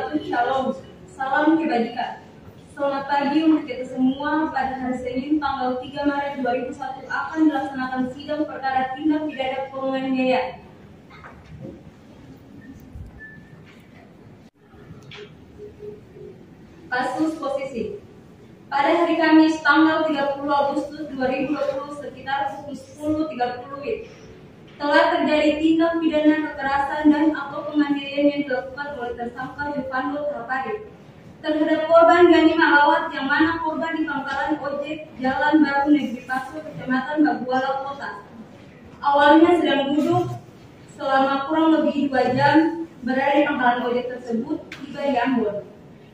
wabarakatuh. Shalom. Salam kebajikan. Selamat pagi untuk kita semua. Pada hari Senin tanggal 3 Maret 2001 akan dilaksanakan sidang perkara tindak pidana penganiayaan. Kasus posisi. Pada hari Kamis tanggal 30 Agustus 2020 sekitar pukul 10.30 WIB telah terjadi tindak pidana kekerasan dan atau penganiayaan yang dilakukan oleh tersangka Jovando Thapari terhadap korban Gani Malawat, yang mana korban di pangkalan ojek Jalan Baru Negeri Paso, Kecamatan Baguala Kota. Awalnya sedang duduk selama kurang lebih 2 jam berada di pangkalan ojek tersebut, tiba di Ambon.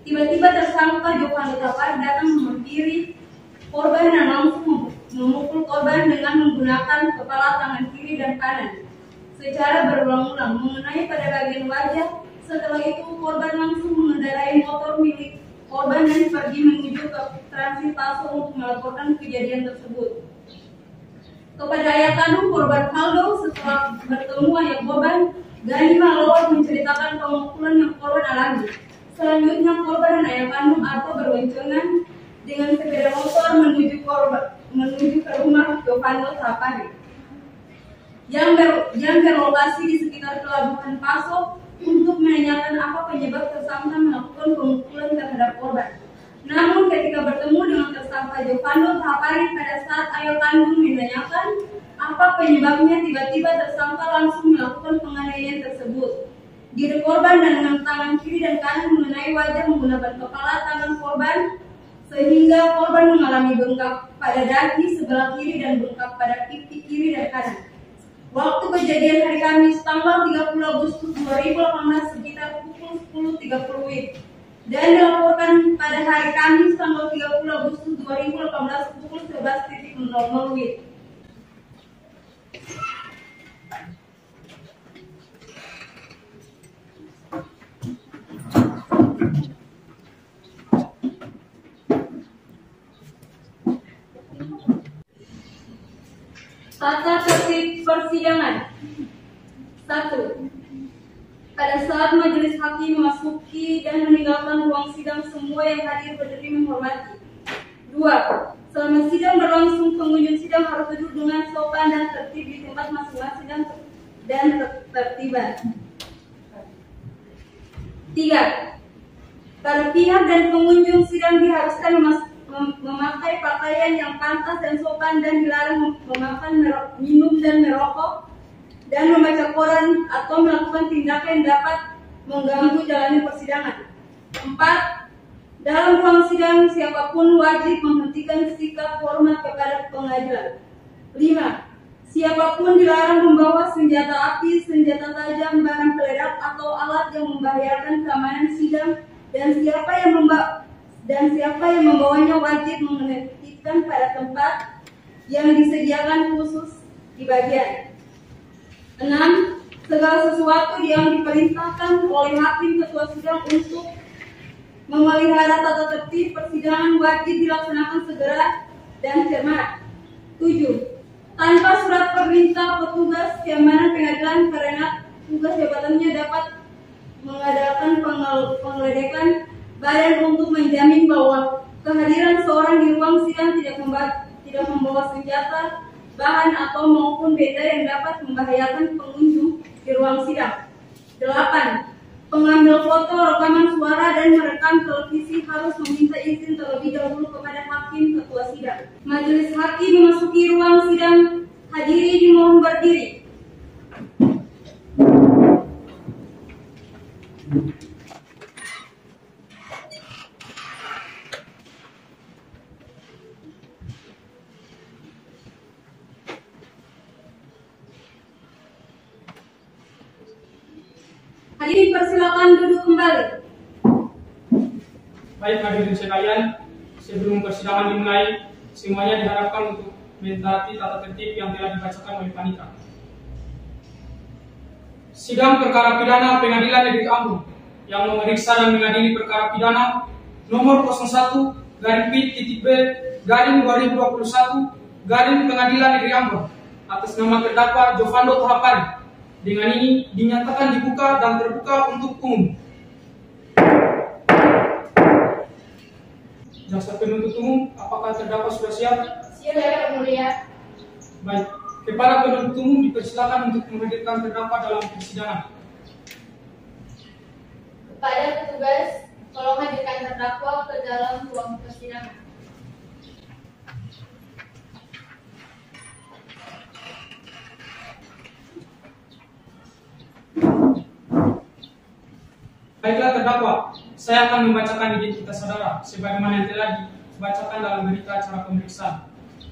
Tiba-tiba tersangka Jovando Thapari datang menghampiri korban dan langsung memukul korban dengan menggunakan kepala, tangan kiri dan kanan secara berulang-ulang mengenai pada bagian wajah. Setelah itu korban langsung mengendarai motor milik korban dan pergi menuju ke Transit Paso untuk melaporkan kejadian tersebut kepada ayah kandung korban Faldo. Setelah bertemu ayah korban, Gani Malawat menceritakan pemukulan yang korban alami. Selanjutnya korban dan ayah kandung atau berboncengan dengan sepeda motor menuju ke rumah Jovando Thapari yang berlokasi di sekitar pelabuhan Paso untuk menanyakan apa penyebab tersangka melakukan pemukulan terhadap korban. Namun ketika bertemu dengan tersangka Jovando Thapari, pada saat ayah kandung menanyakan apa penyebabnya, tiba-tiba tersangka langsung melakukan penganiayaan tersebut. Diri korban dan dengan tangan kiri dan kanan mengenai wajah menggunakan kepala, tangan korban, sehingga korban mengalami bengkak pada dahi sebelah kiri dan bengkak pada pipi kiri dan kanan. Waktu kejadian hari Kamis tanggal 30 Agustus 2018 sekitar pukul 10.30 WIB dan dilaporkan pada hari Kamis tanggal 30 Agustus 2018 pukul 11.00 WIB. Tata tertib persidangan. 1. Pada saat majelis hakim memasuki dan meninggalkan ruang sidang, semua yang hadir berdiri menghormati. 2. Selama sidang berlangsung, pengunjung sidang harus duduk dengan sopan dan tertib di tempat masing-masing dan tertiban. 3. Para pihak dan pengunjung sidang diharuskan memakai pakaian yang pantas dan sopan dan dilarang memakan, minum dan merokok dan membaca koran atau melakukan tindakan yang dapat mengganggu jalannya persidangan. 4. Dalam ruang sidang siapapun wajib menghentikan sikap hormat kepada pengadilan. 5. Siapapun dilarang membawa senjata api, senjata tajam, barang peledak atau alat yang membahayakan keamanan sidang, dan siapa yang membawanya wajib menghentikan pada tempat yang disediakan khusus di bagian. 6. Segala sesuatu yang diperintahkan oleh hakim ketua sidang untuk memelihara tata tertib persidangan wajib dilaksanakan segera dan cermat. 7. Tanpa surat perintah petugas keamanan pengadilan karena tugas jabatannya dapat mengadakan penggeledahan badan untuk menjamin bahwa kehadiran seorang di ruang sidang tidak membawa senjata, bahan atau maupun benda yang dapat membahayakan pengunjung di ruang sidang. 8. Pengambil foto, rekaman suara, dan merekam televisi harus meminta izin terlebih dahulu kepada hakim ketua sidang. Majelis hakim memasuki ruang sidang, hadiri dimohon berdiri. Hadirin persilakan duduk kembali. Baik hadirin sekalian, sebelum persidangan dimulai, semuanya diharapkan untuk mentaati tata tertib yang telah dibacakan oleh panitia. Sidang perkara pidana Pengadilan Negeri Ambon yang memeriksa dan mengadili perkara pidana nomor 01-B/2021 Pengadilan Negeri Ambon atas nama terdakwa Jovando Thapari dengan ini dinyatakan dibuka dan terbuka untuk umum. Jaksa penuntut umum, apakah terdakwa sudah siap? Siap yang mulia. Baik, kepada penuntut umum dipersilakan untuk menghadirkan terdakwa dalam persidangan. Kepada petugas, tolong hadirkan terdakwa ke dalam ruang persidangan. Baiklah terdakwa, saya akan membacakan identitas saudara sebagaimana yang telah dibacakan dalam berita acara pemeriksaan.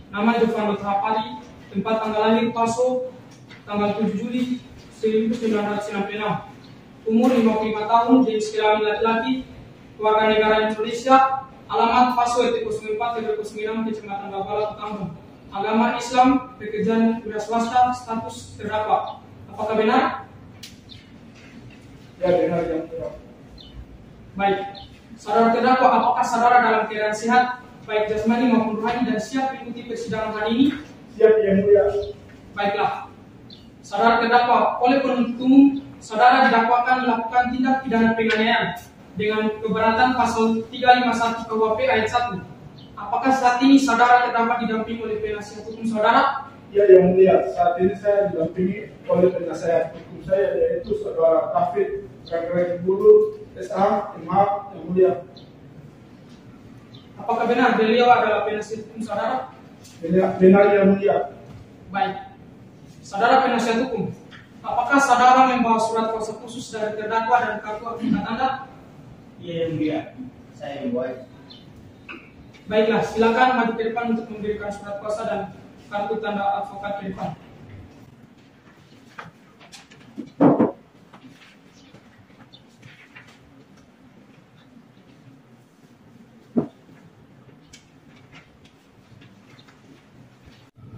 Nama Jovando Tahapari, tempat tanggal lahir Paso, tanggal 7 Juli 1996. Umur 55 tahun, jenis kelamin laki-laki, keluarga negara Indonesia, alamat Paso RT 04 RW 06 Kecamatan Babala, Kampung. Agama Islam, pekerjaan wira swasta, status terdakwa. Apakah benar? Ya, benar yang mulia. Baik, saudara terdakwa, apakah saudara dalam keadaan sehat, baik jasmani maupun rohani, dan siap mengikuti persidangan hari ini? Siap yang mulia. Baiklah, saudara terdakwa, oleh penuntut umum, saudara didakwakan melakukan tindak pidana penganiayaan dengan keberatan pasal 351 KUHP ayat 1. Apakah saat ini saudara terdakwa didampingi oleh penasihat hukum saudara? Ya, yang mulia. Saat ini saya didampingi oleh penasihat hukum saya, yaitu saudara David Kakek Bulu SA, maaf yang mulia. Apakah benar beliau adalah penasihat hukum saudara? Benar yang mulia. Baik, saudara penasihat hukum, apakah saudara membawa surat kuasa khusus dari terdakwa dan kartu advokat Anda? Iya yang mulia, saya membawa. Baiklah, silakan maju ke depan untuk memberikan surat kuasa dan kartu tanda advokat ke depan.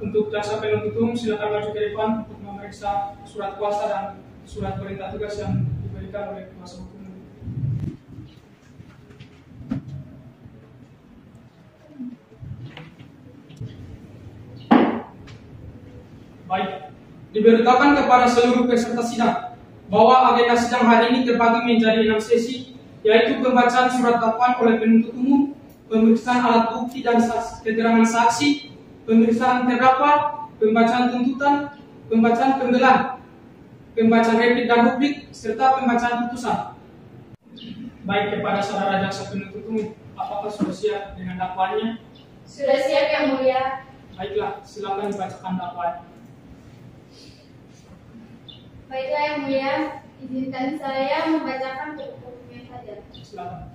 Untuk jaksa penuntut umum, silakan maju ke depan untuk memeriksa surat kuasa dan surat perintah tugas yang diberikan oleh kuasa hukum. Baik, diberitakan kepada seluruh peserta sidang bahwa agenda sidang hari ini terbagi menjadi 6 sesi, yaitu pembacaan surat dakwaan oleh penuntut umum, pemeriksaan alat bukti dan keterangan saksi, pemeriksaan terdakwa, pembacaan tuntutan, pembacaan pembelaan, pembacaan replik dan duplik, serta pembacaan putusan. Baik, kepada saudara jaksa penuntut umum, apakah sudah siap dengan dakwaannya? Sudah siap yang mulia. Baiklah, silakan dibacakan dakwaannya. Baiklah yang mulia, izinkan saya membacakan pokok-pokoknya saja. Silakan.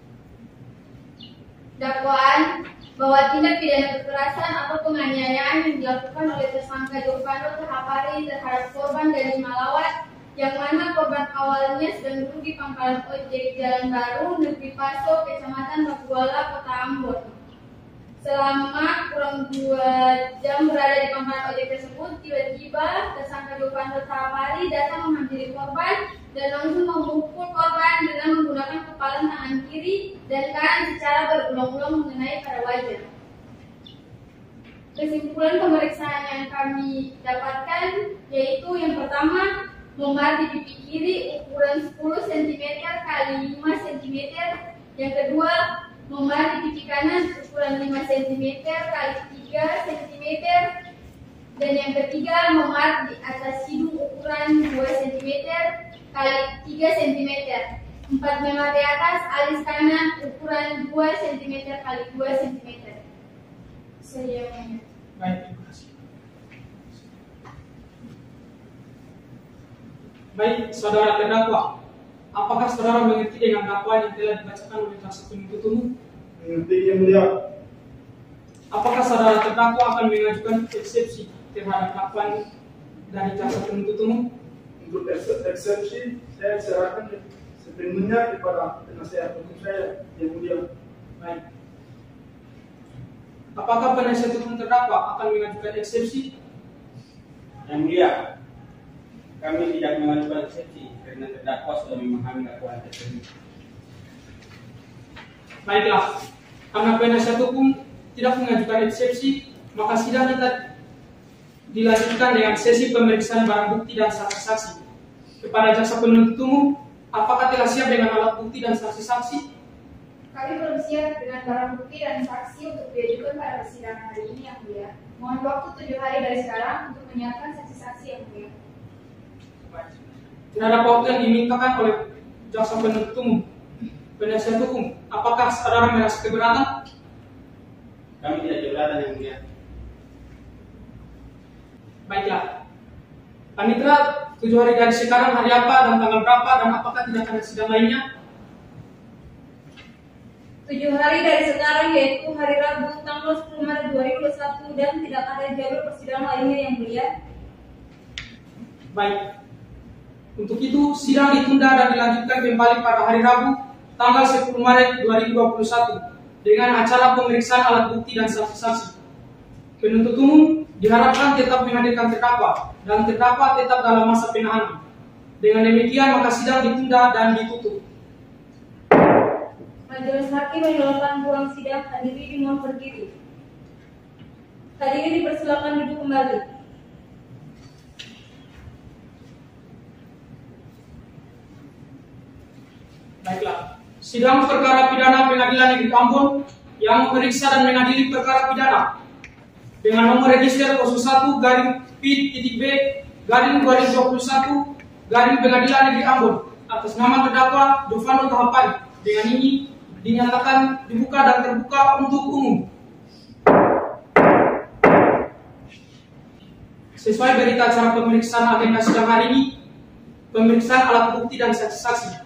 Dakwaan bahwa tindak pidana kekerasan atau penganiayaan yang dilakukan oleh tersangka Jovando Tahapari terhadap korban dari Malawat, yang mana korban awalnya sedang duduk di pangkalan ojek Jalan Baru, Negeri Paso, Kecamatan Bakuala, Kota Ambon. Selama kurang 2 jam berada di pangkalan ojek tersebut, tiba-tiba tersangka Jovando Tahapari datang menghampiri korban dan langsung memukul korban dengan menggunakan kepalan tangan kiri dan kanan secara berulang-ulang mengenai pada wajah. Kesimpulan pemeriksaan yang kami dapatkan yaitu yang pertama, memar di pipi kiri ukuran 10 cm x 5 cm. Yang kedua, memar di pipi kanan ukuran 5 cm x 3 cm. Dan yang ketiga, memar di atas hidung ukuran 2 cm x 3 cm. 4 memar di atas alis kanan ukuran 2 cm x 2 cm. Saya Baik, terima kasih. Baik, saudara terdakwa, apakah saudara mengerti dengan dakwaan yang telah dibacakan oleh jaksa penuntut umum? Mengerti yang mulia. Apakah saudara terdakwa akan mengajukan eksepsi terhadap dakwaan dari jaksa penuntut umum? Untuk eksepsi, saya serahkan sepenuhnya kepada penasihat hukum saya yang mulia. Baik. Apakah penasihat hukum terdakwa akan mengajukan eksepsi? Yang mulia, kami tidak mengajukan eksepsi karena terdakwa sudah memahami dakwaan tersebut. Baiklah, karena penasihat hukum tidak mengajukan eksepsi, maka sidang kita dilanjutkan dengan sesi pemeriksaan barang bukti dan saksi-saksi. Kepada jaksa penuntut umum, apakah telah siap dengan alat bukti dan saksi-saksi? Kami belum siap dengan barang bukti dan saksi untuk diajukan pada persidangan hari ini, Yang Mulia. Mohon waktu 7 hari dari sekarang untuk menyiapkan saksi-saksi, Yang Mulia. Tidak ada waktu yang dimintakan oleh jaksa penuntut umum, penasihat hukum. Apakah saudara merasa keberatan? Kami tidak keberatan, Yang Mulia. Baiklah. Panitera, 7 hari dari sekarang hari apa dan tanggal berapa dan apakah tidak ada sidang lainnya? 7 hari dari sekarang yaitu hari Rabu tanggal 10 Maret 2021 dan tidak ada jalur persidangan lainnya, Yang Mulia. Baik. Untuk itu, sidang ditunda dan dilanjutkan kembali pada hari Rabu, tanggal 10 Maret 2021, dengan acara pemeriksaan alat bukti dan saksi-saksi. Penuntut umum diharapkan tetap menghadirkan terdakwa, dan terdakwa tetap dalam masa penahanan. Dengan demikian, maka sidang ditunda dan ditutup. Majelis Hakim menyelaraskan ruang sidang, hadiri dimohon berdiri. Hadirin dipersilakan duduk kembali. Baiklah, sidang perkara pidana Pengadilan Negeri Ambon yang memeriksa dan mengadili perkara pidana dengan nomor register 01-P.B/2021 Pengadilan Negeri Ambon atas nama terdakwa Jovano Tahapari. Dengan ini dinyatakan dibuka dan terbuka untuk umum. Sesuai berita acara pemeriksaan agenda sidang hari ini, pemeriksaan alat bukti dan saksi-saksi.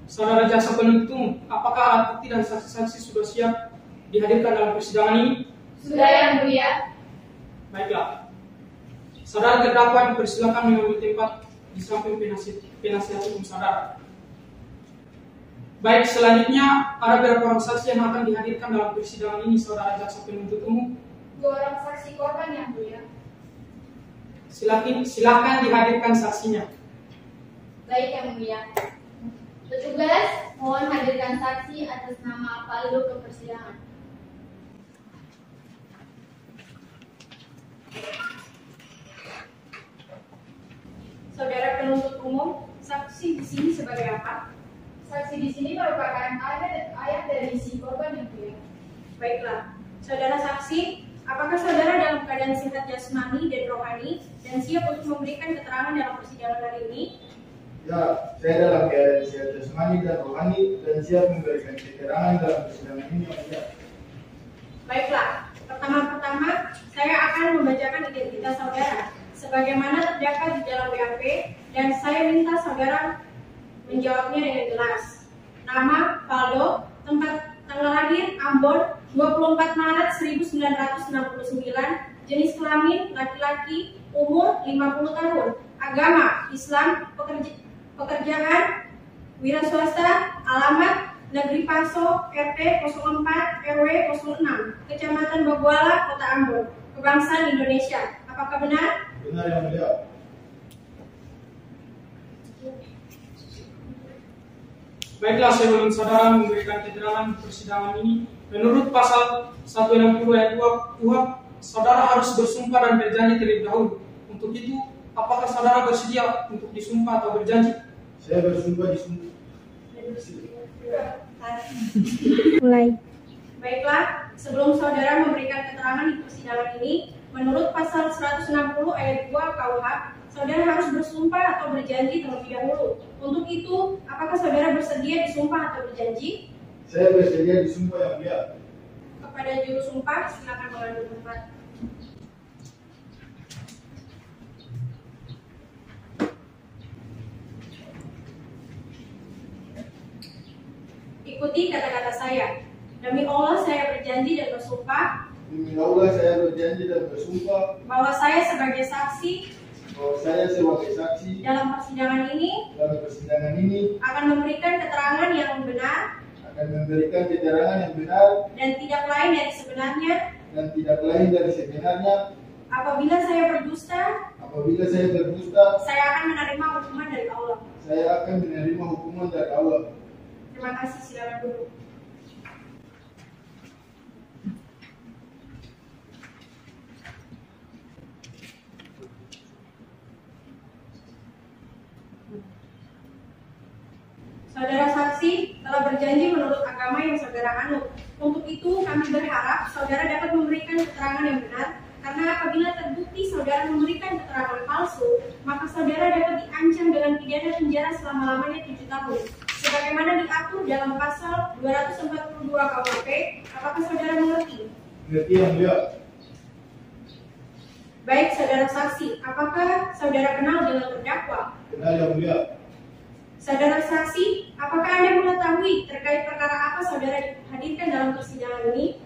Saudara jaksa penuntut umum, apakah alat bukti dan saksi-saksi sudah siap dihadirkan dalam persidangan ini? Sudah, Yang Mulia. Baiklah. Saudara terdakwa dipersilakan mengambil tempat di samping penasihat hukum saudara. Baik, selanjutnya ada beberapa orang saksi yang akan dihadirkan dalam persidangan ini, saudara jaksa penuntut umum. 2 orang saksi korban, Yang Mulia. Silakan dihadirkan saksinya. Baik, Yang Mulia. Petugas, mohon hadirkan saksi atas nama Paldo ke persidangan. Saudara penuntut umum, saksi di sini sebagai apa? Saksi di sini merupakan ayah dari si korban, Yang Mulia. Baiklah, saudara saksi, apakah saudara dalam keadaan sehat jasmani dan rohani dan siap untuk memberikan keterangan dalam persidangan hari ini? Ya, saya dalam keadaan sehat jasmani dan rohani dan siap memberikan keterangan dalam persidangan ini, Yang Mulia. Baiklah, pertama-tama saya akan membacakan identitas saudara sebagaimana terdapat di dalam BAP dan saya minta saudara menjawabnya dengan jelas. Nama Valdo, tempat tanggal lahir Ambon 24 Maret 1969, jenis kelamin laki-laki, umur 50 tahun, agama Islam, pekerjaan wira swasta, alamat Negeri Paso, RT 04 RW 06, Kecamatan Baguala, Kota Ambon, kebangsaan Indonesia. Apakah benar? Benar, Yang Mulia. Baiklah, sebelum saudara memberikan keterangan persidangan ini, menurut pasal 160 ayat 2 KUHP, saudara harus bersumpah dan berjanji terlebih dahulu. Untuk itu, apakah saudara bersedia untuk disumpah atau berjanji? Saya bersumpah disumpah. Mulai. Baiklah, sebelum saudara memberikan keterangan di persidangan ini, menurut pasal 160 ayat 2 KUHP, saudara harus bersumpah atau berjanji terlebih dahulu. Untuk itu, apakah saudara bersedia disumpah atau berjanji? Saya bersedia disumpah, Yang Mulia. Kepada juru sumpah, silakan mengambil tempat. Ikuti kata-kata saya. Demi Allah, saya berjanji dan bersumpah Demi Allah, saya berjanji dan bersumpah bahwa saya sebagai saksi bahwa saya sebagai saksi dalam persidangan ini akan memberikan keterangan yang benar dan tidak lain dari sebenarnya. Apabila saya berdusta, saya akan menerima hukuman dari Allah. Terima kasih, silakan duduk. Saudara saksi telah berjanji berjanji menurut agama yang saudara anut. Untuk itu kami berharap saudara dapat memberikan keterangan yang benar, karena apabila terbukti saudara memberikan keterangan palsu, maka saudara dapat diancam dengan pidana penjara selama-lamanya 7 tahun. Sebagaimana diatur dalam pasal 242 KUHP, apakah saudara mengerti? Mengerti yang mulia. Baik, saudara saksi, apakah saudara kenal dengan terdakwa? Kenal yang mulia. Saudara saksi, apakah Anda mengetahui terkait perkara apa saudara hadirkan dalam persidangan ini?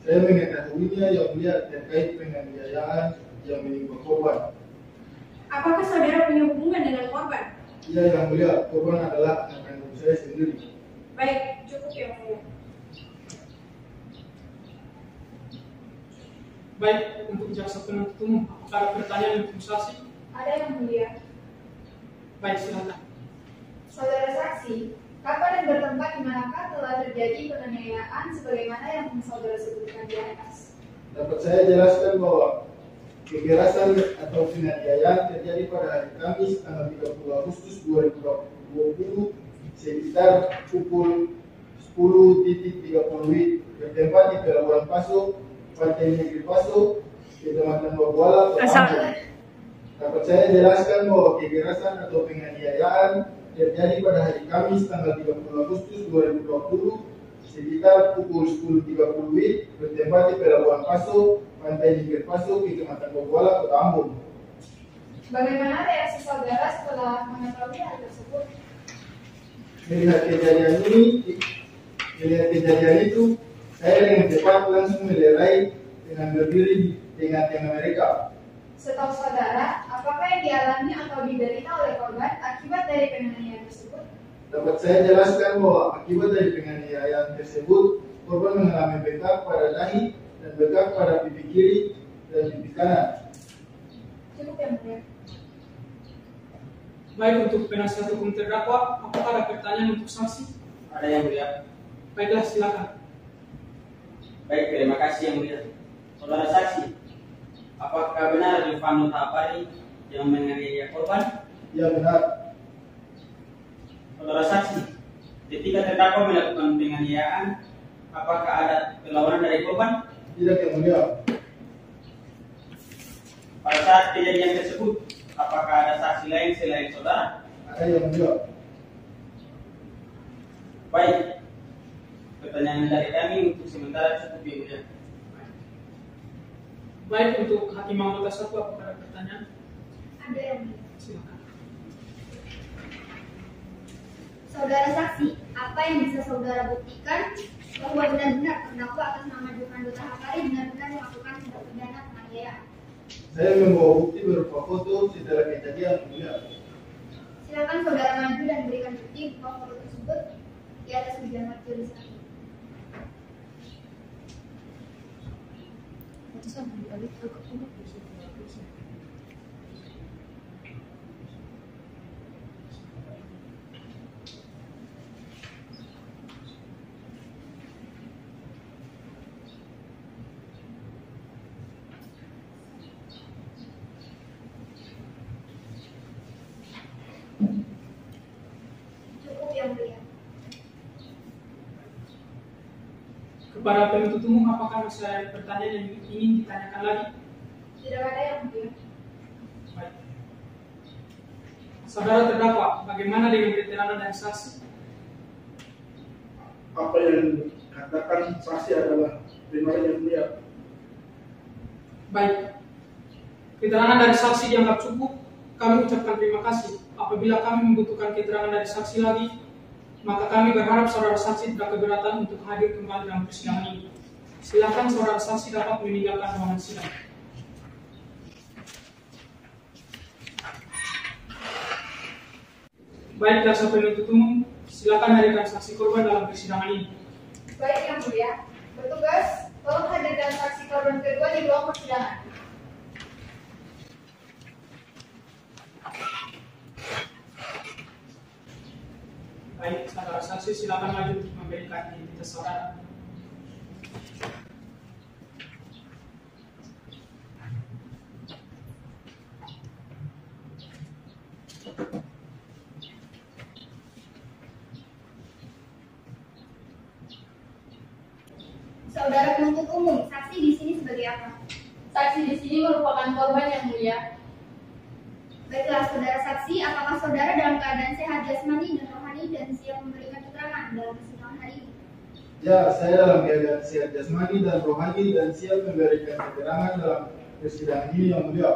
Saya mengetahuinya yang mulia terkait penganiayaan yang menimpa korban. Apakah saudara punya hubungan dengan korban? Iya yang mulia, korban adalah anak kandung saya sendiri. Baik, cukup yang mulia. Baik, untuk jaksa penuntut umum, apakah ada pertanyaan untuk saksi? Ada yang mulia. Baik, silakan. Saudara saksi, kapan dan bertempat di manakah telah terjadi penganiayaan sebagaimana yang saudara sebutkan di atas? Dapat saya jelaskan bahwa kekerasan atau penganiayaan terjadi pada hari Kamis tanggal 30 Agustus 2020 sekitar pukul 10.30 bertempat di Pelabuhan Paso, Pantai Negeri Paso, Kecamatan Babuala, Kota Ambon. Dapat saya jelaskan bahwa kekerasan atau penganiayaan terjadi pada hari Kamis tanggal 30 Agustus 2020 sekitar pukul 10.30 bertempat di Pelabuhan Paso, Pantai Negeri Paso, Kecamatan Babuala, Kota Ambon. Bagaimana reaksi saudara setelah mengetahui hal tersebut? Melihat kejadian itu, saya dengan cepat langsung melerai dengan berdiri di tengah-tengah mereka. Setahu saudara, apakah yang dialami atau diderita oleh korban akibat dari penganiayaan tersebut? Dapat saya jelaskan bahwa akibat dari penganiayaan tersebut, korban mengalami bengkak pada dahi dan bengkak pada pipi kiri dan pipi kanan. Cukup yang mulia. Baik, untuk penasihat hukum terdakwa, apakah ada pertanyaan untuk saksi? Ada yang mulia. Baiklah, silakan. Baik, terima kasih yang mulia. Saudara saksi, apakah benar Giovanni Tapari yang menganiaya korban? Ya benar. Saudara saksi, ketika terdakwa melakukan penganiayaan, apakah ada perlawanan dari korban? Tidak yang mulia. Pada saat kejadian tersebut, apakah ada saksi lain selain saudara? Ada yang mulia. Baik, pertanyaan dari kami untuk sementara cukup yang mulia. Baik, untuk hakim anggota 1, apakah ada pertanyaan? Ada yang mulia. Silakan. Saudara saksi, apa yang bisa saudara buktikan bahwa benar-benar terdakwa atas nama Giovanni Tahapari benar-benar melakukan tindak pidana penganiayaan? Saya membawa bukti berupa foto setelah kejadian yang mulia. Silakan saudara maju dan berikan bukti bahwa foto tersebut di atas meja majelis hakim. Cukup yang mulia. Kepada penuntut umum, apakah masih ada pertanyaan yang ingin ditanyakan lagi? Tidak ada yang mulia. Baik. Saudara terdakwa, bagaimana dengan keterangan dari saksi? Apa yang dikatakan saksi adalah benar yang mulia. Baik. Keterangan dari saksi dianggap cukup. Kami ucapkan terima kasih. Apabila kami membutuhkan keterangan dari saksi lagi, maka kami berharap saudara saksi tidak keberatan untuk hadir kembali dalam persidangan ini. Silakan saudara saksi dapat meninggalkan ruangan sidang. Baik, jaksa penuntut umum, silakan hadirkan saksi korban dalam persidangan ini. Baik yang mulia. Bertugas, tolong hadirkan saksi korban kedua di ruang persidangan. Baik, saudara saksi silakan maju untuk memberikan identitas saudara. Saudara penuntut umum, saksi di sini sebagai apa? Saksi di sini merupakan korban yang mulia. Baiklah, saudara saksi, apakah saudara dalam keadaan sehat jasmani dan rohani dan siap memberikan keterangan dalam persidangan hari ini? Ya, saya dalam keadaan sehat jasmani dan rohani dan siap memberikan keterangan dalam persidangan ini yang mulia.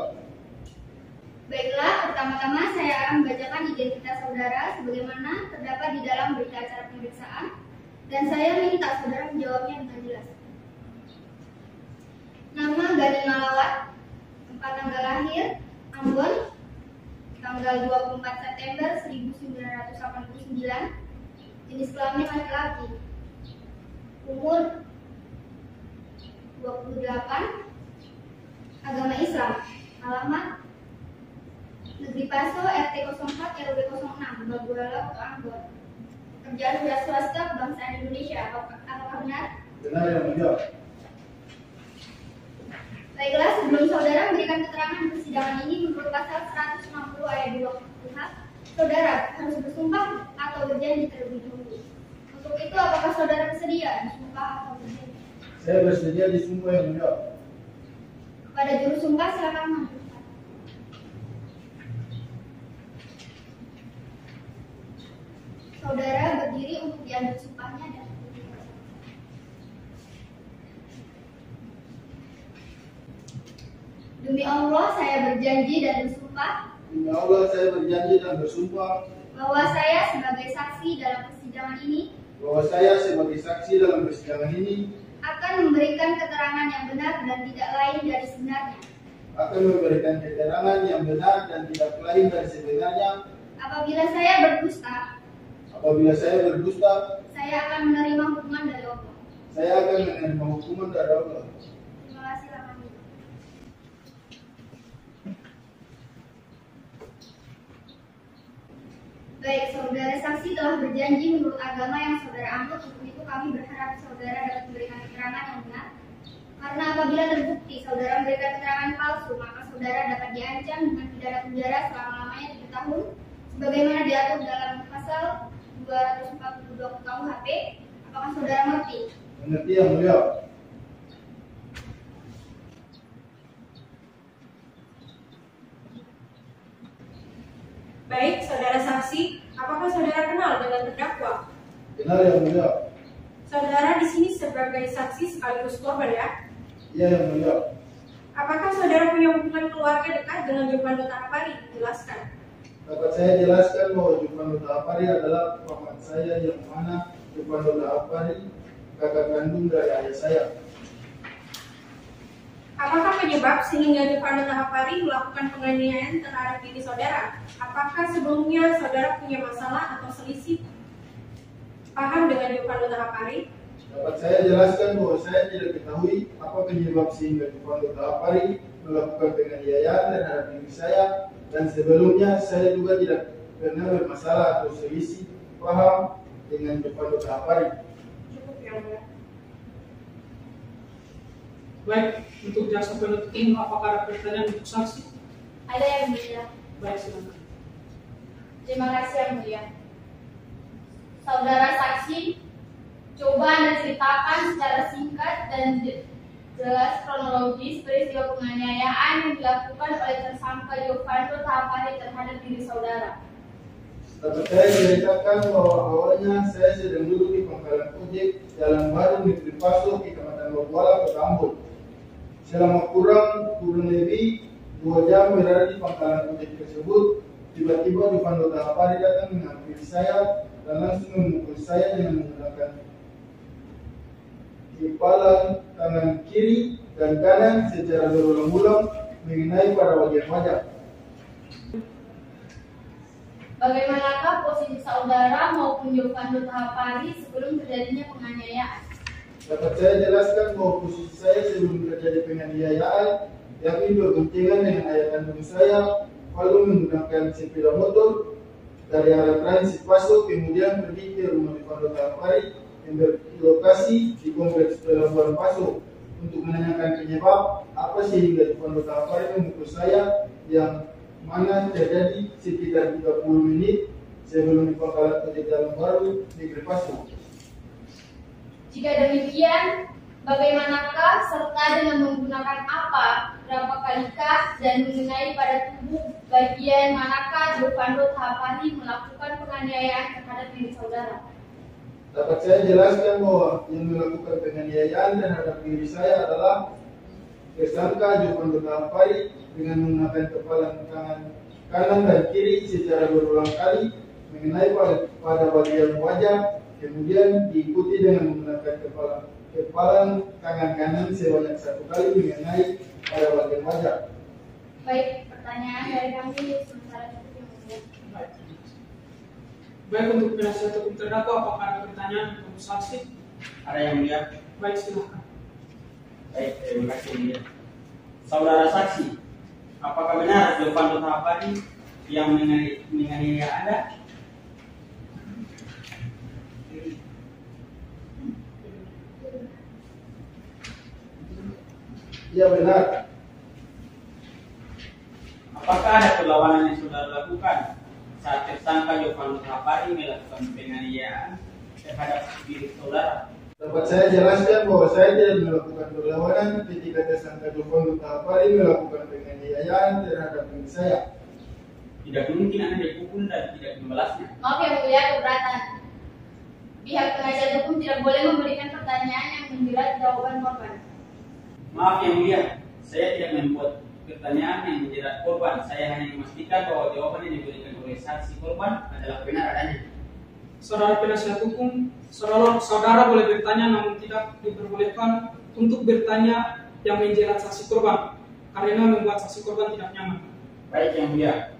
Baiklah, pertama-tama saya akan membacakan identitas saudara sebagaimana terdapat di dalam berita acara pemeriksaan dan saya minta saudara menjawabnya dengan jelas. Nama Gani Malawat, tempat tanggal lahir Ambon, tanggal 24 September 1989, jenis kelamin laki-laki, umur 28, agama Islam, alamat Negeri Paso, RT 04 RW 06, Baguala, Kota Ambon. Kerjaan sudah swasta, kebangsaan Indonesia. Apakah benar? Benar yang mulia. Baiklah, sebelum saudara memberikan keterangan di persidangan ini menurut pasal 160 ayat 2 KUHP, saudara harus bersumpah atau berjanji terlebih dahulu. Untuk itu, apakah saudara bersedia disumpah atau berjanji? Saya bersedia disumpah yang mulia. Pada juru sumpah silakan maju. Saudara berdiri untuk diambil sumpahnya dan berdiri. Demi Allah saya berjanji dan bersumpah Demi Allah saya berjanji dan bersumpah bahwa saya sebagai saksi dalam persidangan ini akan memberikan keterangan yang benar dan tidak lain dari sebenarnya. Apabila saya berdusta, saya akan menerima hukuman dari Allah. Terima kasih lama. Baik, saudara saksi telah berjanji menurut agama yang saudara anut. Untuk itu kami berharap saudara dapat memberikan keterangan yang benar. Karena apabila terbukti saudara memberikan keterangan palsu, maka saudara dapat diancam dengan pidana penjara selama-lamanya 3 tahun, sebagaimana diatur dalam pasal 242 KUHP. Apakah saudara mengerti? Mengerti yang mulia. Baik, saudara saksi, apakah saudara kenal dengan terdakwa? Benar yang mulia. Saudara di sini sebagai saksi sekaligus korban ya? Iya yang mulia. Apakah saudara punya hubungan keluarga dekat dengan Jufando Tahapari? Jelaskan. Dapat saya jelaskan bahwa Jufando Tahapari adalah paman saya yang mana Jufando Tahapari kakak kandung dari ayah saya. Apakah penyebab sehingga Jufando Tahapari melakukan penganiayaan terhadap diri saudara? Apakah sebelumnya saudara punya masalah atau selisih paham dengan Jufando Tahapari? Dapat saya jelaskan bahwa saya tidak ketahui apa penyebab sehingga Jufando Tahapari melakukan penganiayaan terhadap diri saya, dan sebelumnya saya juga tidak pernah bermasalah atau selisih paham dengan Jufando Tahapari. Cukup yang mulia. Baik, untuk jaksa penuntut umum apakah ada pertanyaan untuk saksi? Ada yang mulia. Baik, silakan. Terima kasih yang mulia. Saudara saksi, coba Anda ceritakan secara singkat dan jelas kronologis peristiwa penganiayaan yang dilakukan oleh tersangka Jufando Tahapari terhadap diri saudara. Dapat saya ceritakan bahwa awalnya saya sedang duduk di pangkalan ojek Jalan Baru Negeri Paso, Kecamatan Baguala, Kota Ambon. Selama kurang lebih 2 jam berada di pangkalan ojek tersebut, tiba-tiba Jufando Tahapari datang menghampiri saya dan langsung memukul saya dengan menggunakan kepala tangan kiri dan kanan secara berulang-ulang mengenai pada wajah-wajah. Bagaimanakah posisi saudara maupun Jufando Tahapari sebelum terjadinya penganiayaan? Dapat saya jelaskan bahwa posisi saya sebelum terjadi penganiayaan, yakni bergoncengan dengan ayah kandung saya, lalu menggunakan sepeda motor dari arah transit Paso, kemudian pergi ke rumah Jufando Tahapari yang berlokasi di kompleks pelabuhan Paso untuk menanyakan penyebab apa sehingga Jufando Tahapari memukul saya, yang mana terjadi sekitar 30 menit sebelum di pangkalan ojek Jalan Baru Negeri Paso. Jika demikian, bagaimanakah serta dengan menggunakan apa, berapa kalikah, dan mengenai pada tubuh bagian manakah Giovanni Tahapari melakukan penganiayaan terhadap diri saudara? Dapat saya jelaskan bahwa yang melakukan penganiayaan terhadap diri saya adalah tersangka Giovanni Tahapari dengan menggunakan kepala tangan kanan dan kiri secara berulang kali mengenai pada bagian wajah, kemudian diikuti dengan menggunakan kepala tangan kanan sebanyak 1 kali mengenai pada bagian wajah. Baik, pertanyaan dari kami sementara cukup yang mulia. Baik, untuk penasihat hukum terdakwa, apakah ada pertanyaan untuk saksi? Ada yang mulia? Baik, silakan. Baik, terima kasih yang mulia. Saudara saksi, apakah benar Giovanni Tahapari yang menganiaya Anda? Ya benar. Apakah ada perlawanan yang saudara lakukan saat tersangka Giovanni Tahapari melakukan penganiayaan terhadap diri saudara? Dapat saya jelaskan bahwa saya tidak melakukan perlawanan ketika tersangka Giovanni Tahapari melakukan penganiayaan terhadap diri saya. Tidak mungkin Anda dipukul dan tidak membalasnya. Maaf yang mulia, keberatan. Pihak penasihat hukum tidak boleh memberikan pertanyaan yang menjerat jawaban korban. Maaf yang mulia, saya tidak membuat pertanyaan yang menjerat korban. Saya hanya memastikan bahwa jawaban yang diberikan oleh saksi korban adalah benar adanya. Saudara penasihat hukum, saudara boleh bertanya namun tidak diperbolehkan untuk bertanya yang menjerat saksi korban karena membuat saksi korban tidak nyaman. Baik yang mulia,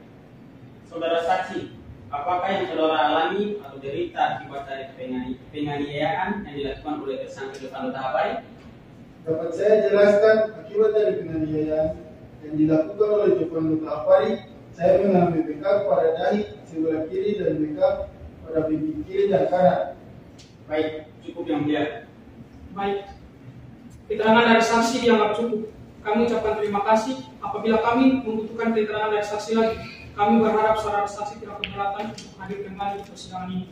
saudara saksi, apakah yang saudara alami atau derita akibat dari penganiayaan yang dilakukan oleh tersangka Giovanni Tahapari? Dapat saya jelaskan akibat dari penganiayaan yang dilakukan oleh Giovanni Tahapari. Saya mengalami bengkak pada dahi sebelah kiri dan bengkak pada pipi kiri dan kanan. Baik, cukup yang mulia. Baik, keterangan dari saksi dianggap cukup. Kami ucapkan terima kasih. Apabila kami membutuhkan keterangan dari saksi lagi, kami berharap saudara saksi tidak keberatan untuk hadir kembali di persidangan ini.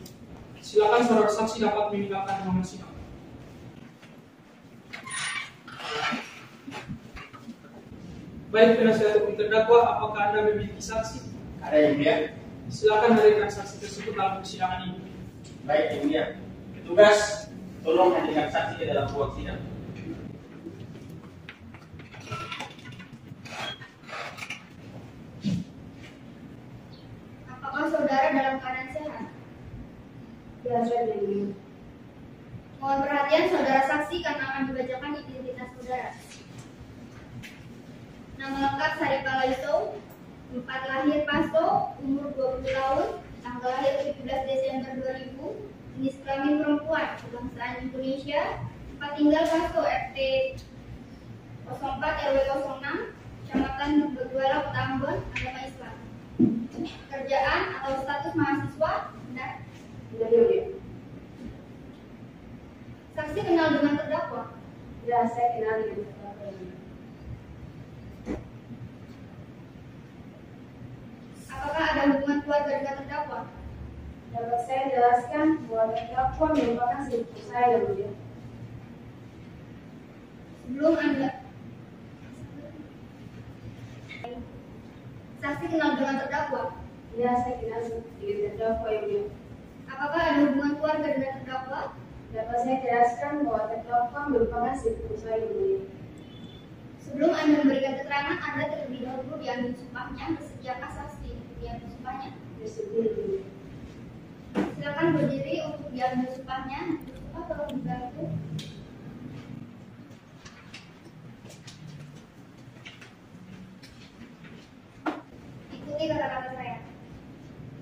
Silakan saudara saksi dapat meninggalkan ruangan sidang. Baik, penasihat hukum terdakwa, apakah Anda memiliki saksi? Ada yang mulia? Silakan hadirkan saksi tersebut dalam persidangan ini. Baik yang mulia. Petugas, tolong hadirkan saksi ke dalam ruang sidang. Apakah saudara dalam keadaan sehat? Ya, saya ini. Mohon perhatian saudara saksi karena akan dibacakan identitas saudara. Nama lengkap Saripala Yusof, tempat lahir Paso, umur 20 tahun, tanggal lahir 17 Desember 2000, jenis kelamin perempuan, kebangsaan Indonesia, tempat tinggal Paso, RT 04 RW 06, Kecamatan Beguala, Kota Ambon, agama Islam. Pekerjaan atau status mahasiswa, benar? Tidak boleh. Saksi kenal dengan terdakwa? Ya, saya kenal dengan terdakwa ini. Apakah ada hubungan keluarga dengan terdakwa? Dapat saya jelaskan bahwa terdakwa merupakan sepupu saya yang mulia. Sebelum Anda saksi kenal dengan terdakwa? Ya, saya kenal dengan terdakwa yang mulia. Apakah ada hubungan keluarga dengan terdakwa? Dapat saya jelaskan bahwa terdakwa merupakan sepupu saya yang mulia. Sebelum Anda memberikan keterangan, Anda terlebih dahulu diambil sumpahnya, bersediakah saksi untuk diambil sumpahnya? Bersedia dulu. Silakan berdiri untuk diambil sumpahnya. Sumpah tolong dibantu. Ikuti kata-kata saya.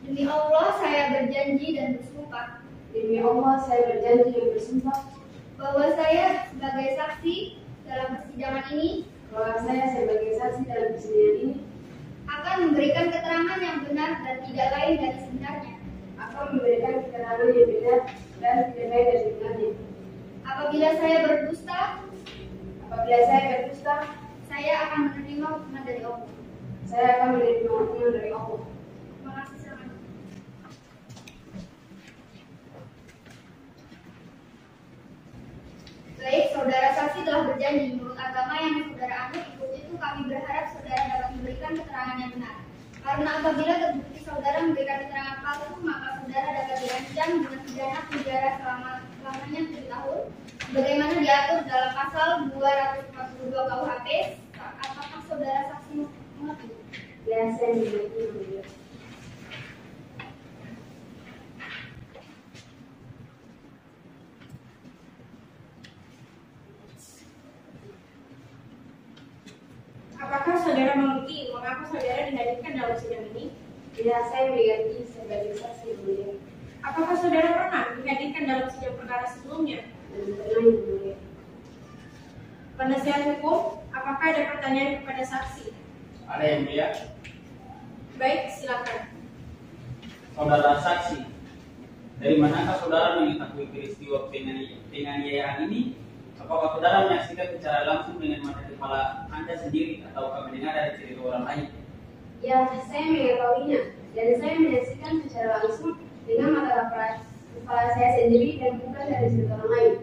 Demi Allah, saya berjanji dan bersumpah Demi Allah, saya berjanji dan bersumpah bahwa saya sebagai saksi dalam persidangan ini bahwa saya sebagai saksi dalam persidangan ini akan memberikan keterangan yang benar dan tidak lain dari sebenarnya. akan memberikan keterangan yang benar dan tidak lain dari sebenarnya. Apabila saya berdusta, saya akan menerima hukuman dari Allah. Saya akan menerima hukuman dari Allah. Terima kasih sangat. Baik, saudara saksi telah berjanji menurut agama yang saudara anut ikut itu, kami berharap saudara dapat memberikan keterangan yang benar. Karena apabila terbukti saudara memberikan keterangan palsu, maka saudara dapat diancam dengan pidana penjara selamanya 7 tahun, sebagaimana diatur dalam pasal 242 KUHP. Apakah saudara saksi mengerti? Ya, saya mengerti. Apakah saudara mengerti mengapa saudara dihadirkan dalam sidang ini? Ya, saya mengerti sebagai saksi mulia. Apakah saudara pernah dihadirkan dalam sidang perkara sebelumnya? Pernah yang mulia. Penasihat hukum, apakah ada pertanyaan kepada saksi? Ada yang mulia. Baik, silakan. Saudara saksi, dari manakah saudara mengetahui peristiwa penganiayaan ini? Apakah saudara menyaksikan secara langsung dengan mata kepala Anda sendiri atau mendengar dari cerita orang lain? Ya, saya mengetahuinya dan saya menyaksikan secara langsung dengan mata kepala saya sendiri dan bukan dari cerita orang lain.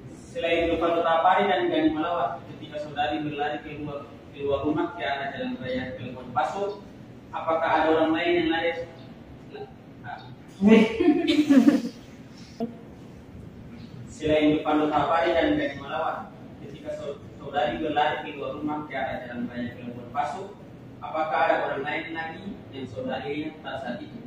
Selain Novanto Tapari dan Gani Malawat, ketika saudari berlari keluar rumah ke arah jalan raya Kelengkon Paso, apakah ada orang lain yang lari? Selain Novanto Tapari dan Gani Malawat, ketika saudari berlari keluar rumah ke arah jalan raya Kelengkon Paso, apakah ada orang lain lagi yang saudari lihat pada saat itu?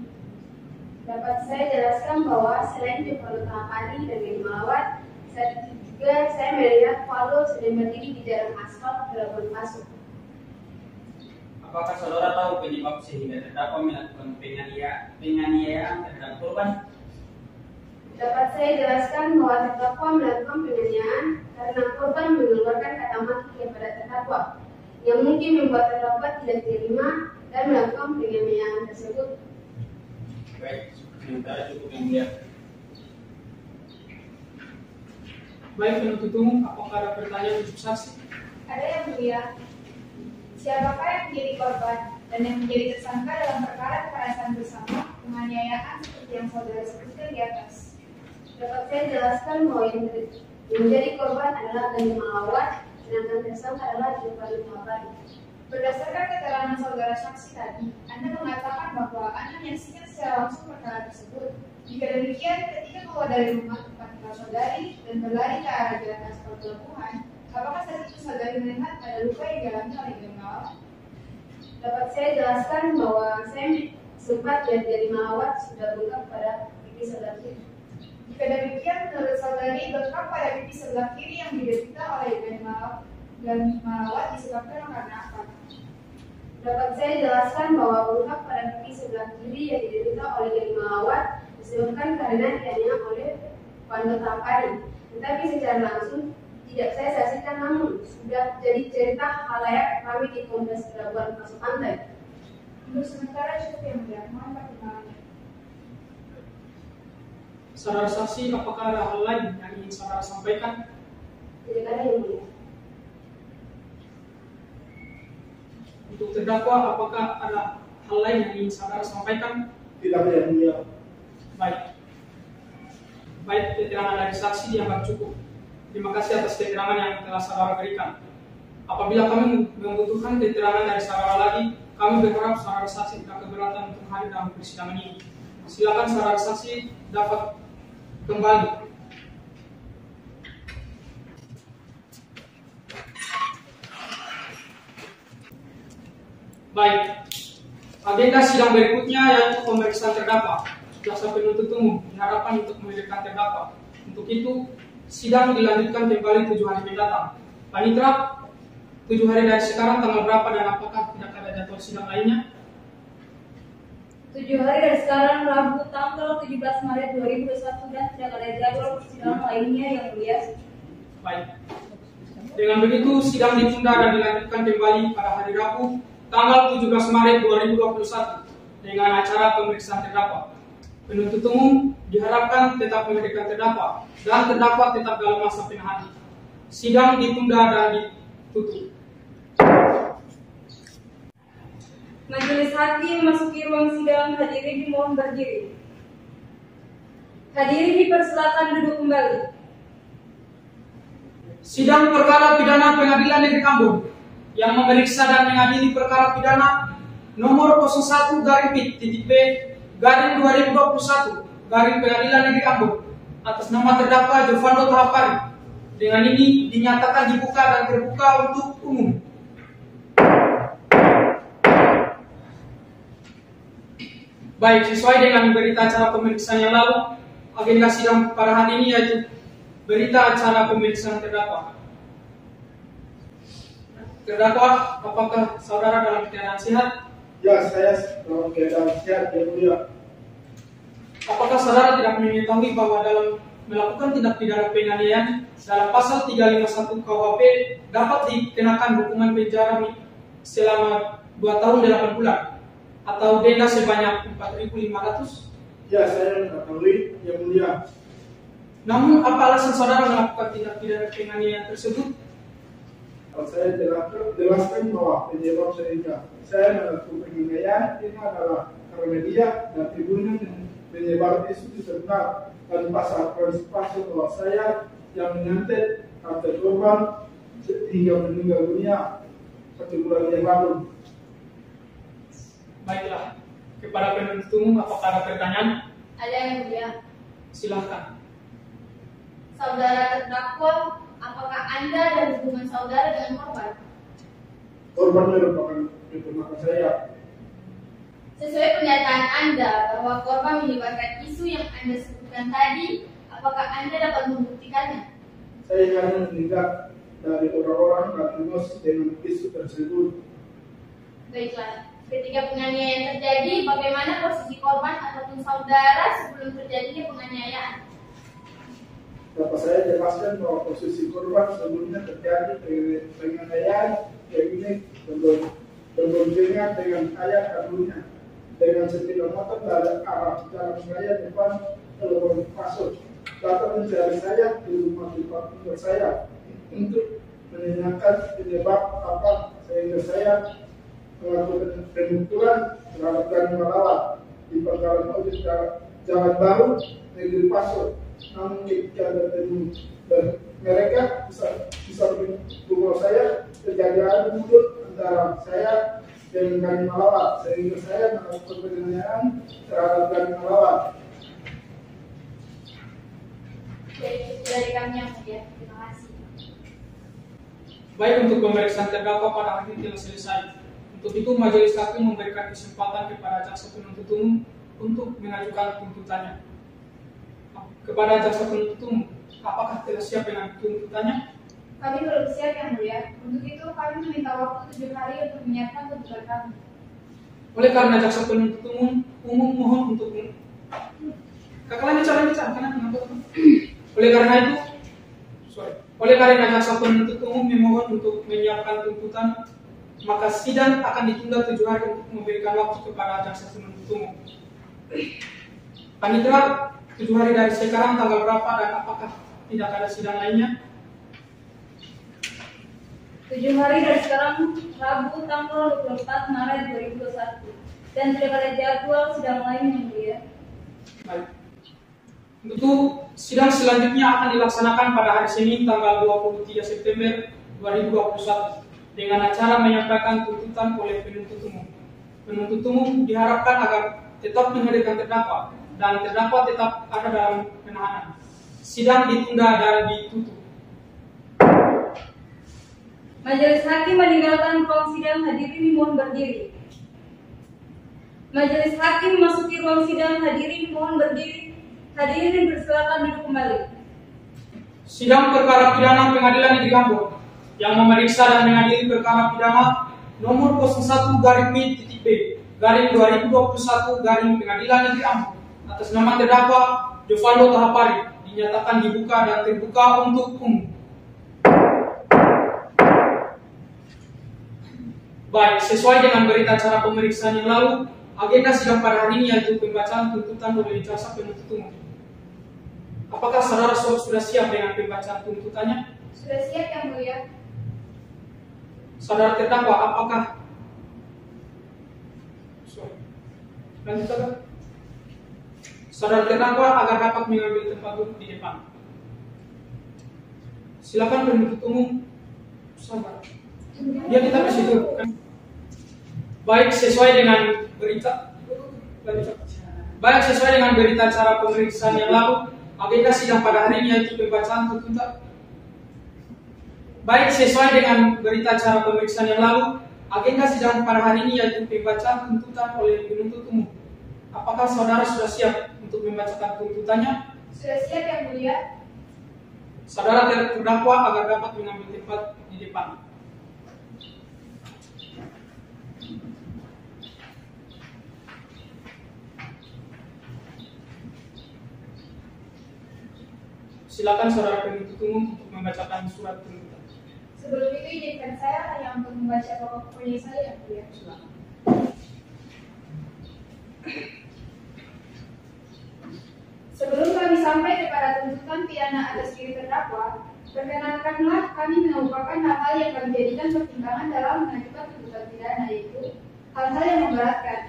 Dapat saya jelaskan bahwa selain Novanto Tapari dan Gani Malawat, saat itu juga saya melihat Valdo sedang berdiri di jalan aspal Kelengkon Paso. Apakah saudara tahu penyebab sehingga terdakwa melakukan penganiayaan terhadap korban? Dapat saya jelaskan bahwa terdakwa melakukan penganiayaan karena korban mengeluarkan kata mati kepada terdakwa, yang mungkin membuat terdakwa tidak terima dan melakukan penganiayaan tersebut. Baik, sementara cukup yang mulia. Baik, penuntut umum, apakah ada pertanyaan untuk saksi? Ada yang mulia. Siapakah yang menjadi korban dan yang menjadi tersangka dalam perkara kekerasan bersama penganiayaan seperti yang saudara sebutkan di atas? Dapat saya jelaskan bahwa yang menjadi korban adalah Gani Malawat, sedangkan tersangka adalah Novanto Tapari. Berdasarkan keterangan saudara saksi tadi, Anda mengatakan bahwa Anda menyaksikan secara langsung perkara tersebut. Jika demikian, ketika keluar dari rumah tempat tinggal saudari dan berlari ke arah jalan aspal pelabuhan, apakah saat itu saudari melihat ada luka yang dialami oleh Gani Malawat? Dapat saya jelaskan bahwa saya sempat lihat Gani Malawat sudah bengkak pada pipi sebelah kiri. Jika demikian, menurut saudari, bengkak pada pipi sebelah kiri yang diderita oleh Gani Malawat disebabkan karena apa? Dapat saya jelaskan bahwa bengkak pada pipi sebelah kiri yang diderita oleh Gani Malawat disebabkan karena dianiaya oleh Novanto Tapari. Tetapi secara langsung tidak saya saksikan, namun sudah jadi cerita halayak kami di Kompleks Pelabuhan Paso Pantai. Untuk sementara cukup yang mulia, mohon pertimbangannya. Saudara saksi, apakah ada hal lain yang ingin saudara sampaikan? Tidak ada yang mulia. Untuk terdakwa, apakah ada hal lain yang ingin saudara sampaikan? Tidak ada yang mulia. Baik, keterangan dari saksi dianggap cukup. Terima kasih atas keterangan yang telah saudara berikan. Apabila kami membutuhkan keterangan dari saudara lagi, kami berharap saudara saksi tidak keberatan untuk hadir dalam persidangan ini. Silakan saudara saksi dapat kembali. Baik, agenda sidang berikutnya yaitu pemeriksaan terdakwa. Jaksa penuntut umum diharapkan untuk menghadirkan terdakwa. Untuk itu, sidang dilanjutkan kembali 7 hari mendatang. Panitra, 7 hari dari sekarang tanggal berapa dan apakah tidak ada jadwal sidang lainnya? 7 hari dari sekarang, Rabu tanggal 17 Maret 2021 dan tidak ada jadwal persidangan lainnya yang mulia. Baik. Dengan begitu, sidang ditunda dan dilanjutkan kembali pada hari Rabu tanggal 17 Maret 2021 dengan acara pemeriksaan terdakwa. Penuntut umum diharapkan tetap menghadirkan terdakwa dan terdakwa tetap dalam masa penahanan. Sidang ditunda dan ditutup. Majelis hakim memasuki ruang sidang, hadirin dimohon berdiri. Hadirin dipersilakan duduk kembali. Sidang perkara pidana Pengadilan Negeri Ambon yang memeriksa dan mengadili perkara pidana nomor 01-PIT-B-2021 Pengadilan Negeri Ambon atas nama terdakwa Jovando Tahapari. Dengan ini dinyatakan dibuka dan terbuka untuk umum. Baik, sesuai dengan berita acara pemeriksaan yang lalu, agenda sidang pada hari ini yaitu berita acara pemeriksaan terdakwa. Terdakwa, apakah saudara dalam keadaan sehat? Ya, saya dalam keadaan sehat, ya mulia. Apakah saudara tidak mengetahui bahwa dalam melakukan tindak pidana penganiayaan dalam pasal 351 KUHP dapat dikenakan hukuman penjara selama 2 tahun 8 bulan atau denda sebanyak 4.500? Ya, saya mengetahui, ya mulia. Namun, apa alasan saudara melakukan tindak pidana penganiayaan tersebut? Saya jelaskan bahwa penyebab saya melakukan penganiayaan ini adalah karena dia dan ibunya menyebar isu sebentar dan pasal partisipasi bahwa saya yang menyantet harta korban hingga meninggal dunia 1 bulan yang lalu. Baiklah, kepada penuntut umum apakah ada pertanyaan? Ada yang mulia. Silahkan. Saudara terdakwa, apakah Anda dan hubungan saudara dengan korban? Korban merupakan keponakan saya. Sesuai pernyataan Anda bahwa korban menyebarkan isu yang Anda sebutkan tadi, apakah Anda dapat membuktikannya? Saya hanya mendengar dari orang-orang dan emosi dengan isu tersebut. Baiklah, ketika penganiayaan terjadi, bagaimana posisi korban ataupun saudara sebelum terjadinya penganiayaan? Dapat saya jelaskan bahwa posisi korban sebelumnya terjadi penganiayaan ini berboncengan dengan ayah kandungnya dengan sepeda motor dari arah jalan raya depan telepon masuk datang mencari saya di rumah tempat tinggal saya untuk menanyakan penyebab apa sehingga saya melakukan pemukulan terhadap Gani Malawa di pangkalan ojek Jalan Baru Negeri Pasir. Namun ketika bertemu mereka bisa rumah saya terjadi adu mulut antara saya dengan Gani Malawa sehingga saya melakukan penganiayaan terhadap Gani Malawa. Baik, dari kami yang mulia. Terima kasih. Baik, untuk pemeriksaan terdakwa pada hari ini telah selesai. Untuk itu, majelis hakim memberikan kesempatan kepada jaksa penuntut umum untuk mengajukan tuntutannya. Kepada jaksa penuntut umum, apakah telah siap dengan tuntutannya? Kami belum siap yang mulia. Untuk itu kami meminta waktu 7 hari untuk menyiapkan tuntutan kami. Oleh karena jaksa penuntut umum mohon untuk kakaknya bicara karena kenapa? Oleh karena jaksa penuntut umum memohon untuk menyiapkan tuntutan, maka sidang akan ditunda 7 hari untuk memberikan waktu kepada jaksa penuntut umum. Panitera, 7 hari dari sekarang tanggal berapa dan apakah tidak ada sidang lainnya? 7 hari dari sekarang, Rabu tanggal 24 Maret 2021, dan tidak ada jadwal sidang lain yang mulia. Baik. Untuk sidang selanjutnya akan dilaksanakan pada hari Senin tanggal 23 September 2021 dengan acara menyampaikan tuntutan oleh penuntut umum. Penuntut umum diharapkan agar tetap menghadirkan terdakwa dan terdakwa tetap ada dalam penahanan. Sidang ditunda dan ditutup. Majelis hakim meninggalkan ruang sidang, hadirin dimohon berdiri. Majelis hakim memasuki ruang sidang, hadirin dimohon berdiri. Hadirin dipersilakan duduk kembali. Sidang perkara pidana Pengadilan Negeri Ambon yang memeriksa dan mengadili perkara pidana nomor 01-PIT-B-2021 Pengadilan Negeri Ambon atas nama terdakwa Jovando Tahapari dinyatakan dibuka dan terbuka untuk umum. Baik, sesuai dengan berita acara pemeriksaan yang lalu, agenda sidang pada hari ini yaitu pembacaan tuntutan oleh jaksa penuntut umum. Apakah saudara sudah siap dengan pembacaan tuntutannya? Sudah siap yang mulia. Saudara terdakwa, apakah lanjutkan? Saudara terdakwa agar dapat mengambil tempat duduk di depan. Silakan penuntut umum. Sabar. Ya, kita ke situ. Baik sesuai dengan berita. Baik sesuai dengan berita acara pemeriksaan yang lalu, agenda sidang pada hari ini yaitu pembacaan tuntutan. Baik sesuai dengan berita acara pemeriksaan yang lalu, agenda sidang pada hari ini yaitu pembacaan tuntutan oleh penuntut umum. Apakah saudara sudah siap untuk membacakan tuntutannya? Sudah siap yang mulia. Saudara terdakwa agar dapat mengambil tempat di depan. Silakan saudara penuntut umum untuk membacakan surat tuntutan. Sebelum itu izinkan saya hanya untuk membaca pokok-pokoknya saya yang mulia. Silakan. Sebelum kami sampai kepada tuntutan pidana atas diri terdakwa, perkenankanlah kami mengumpulkan hal-hal yang kami jadikan pertimbangan dalam mengajukan tuntutan pidana, yaitu hal-hal yang memberatkan.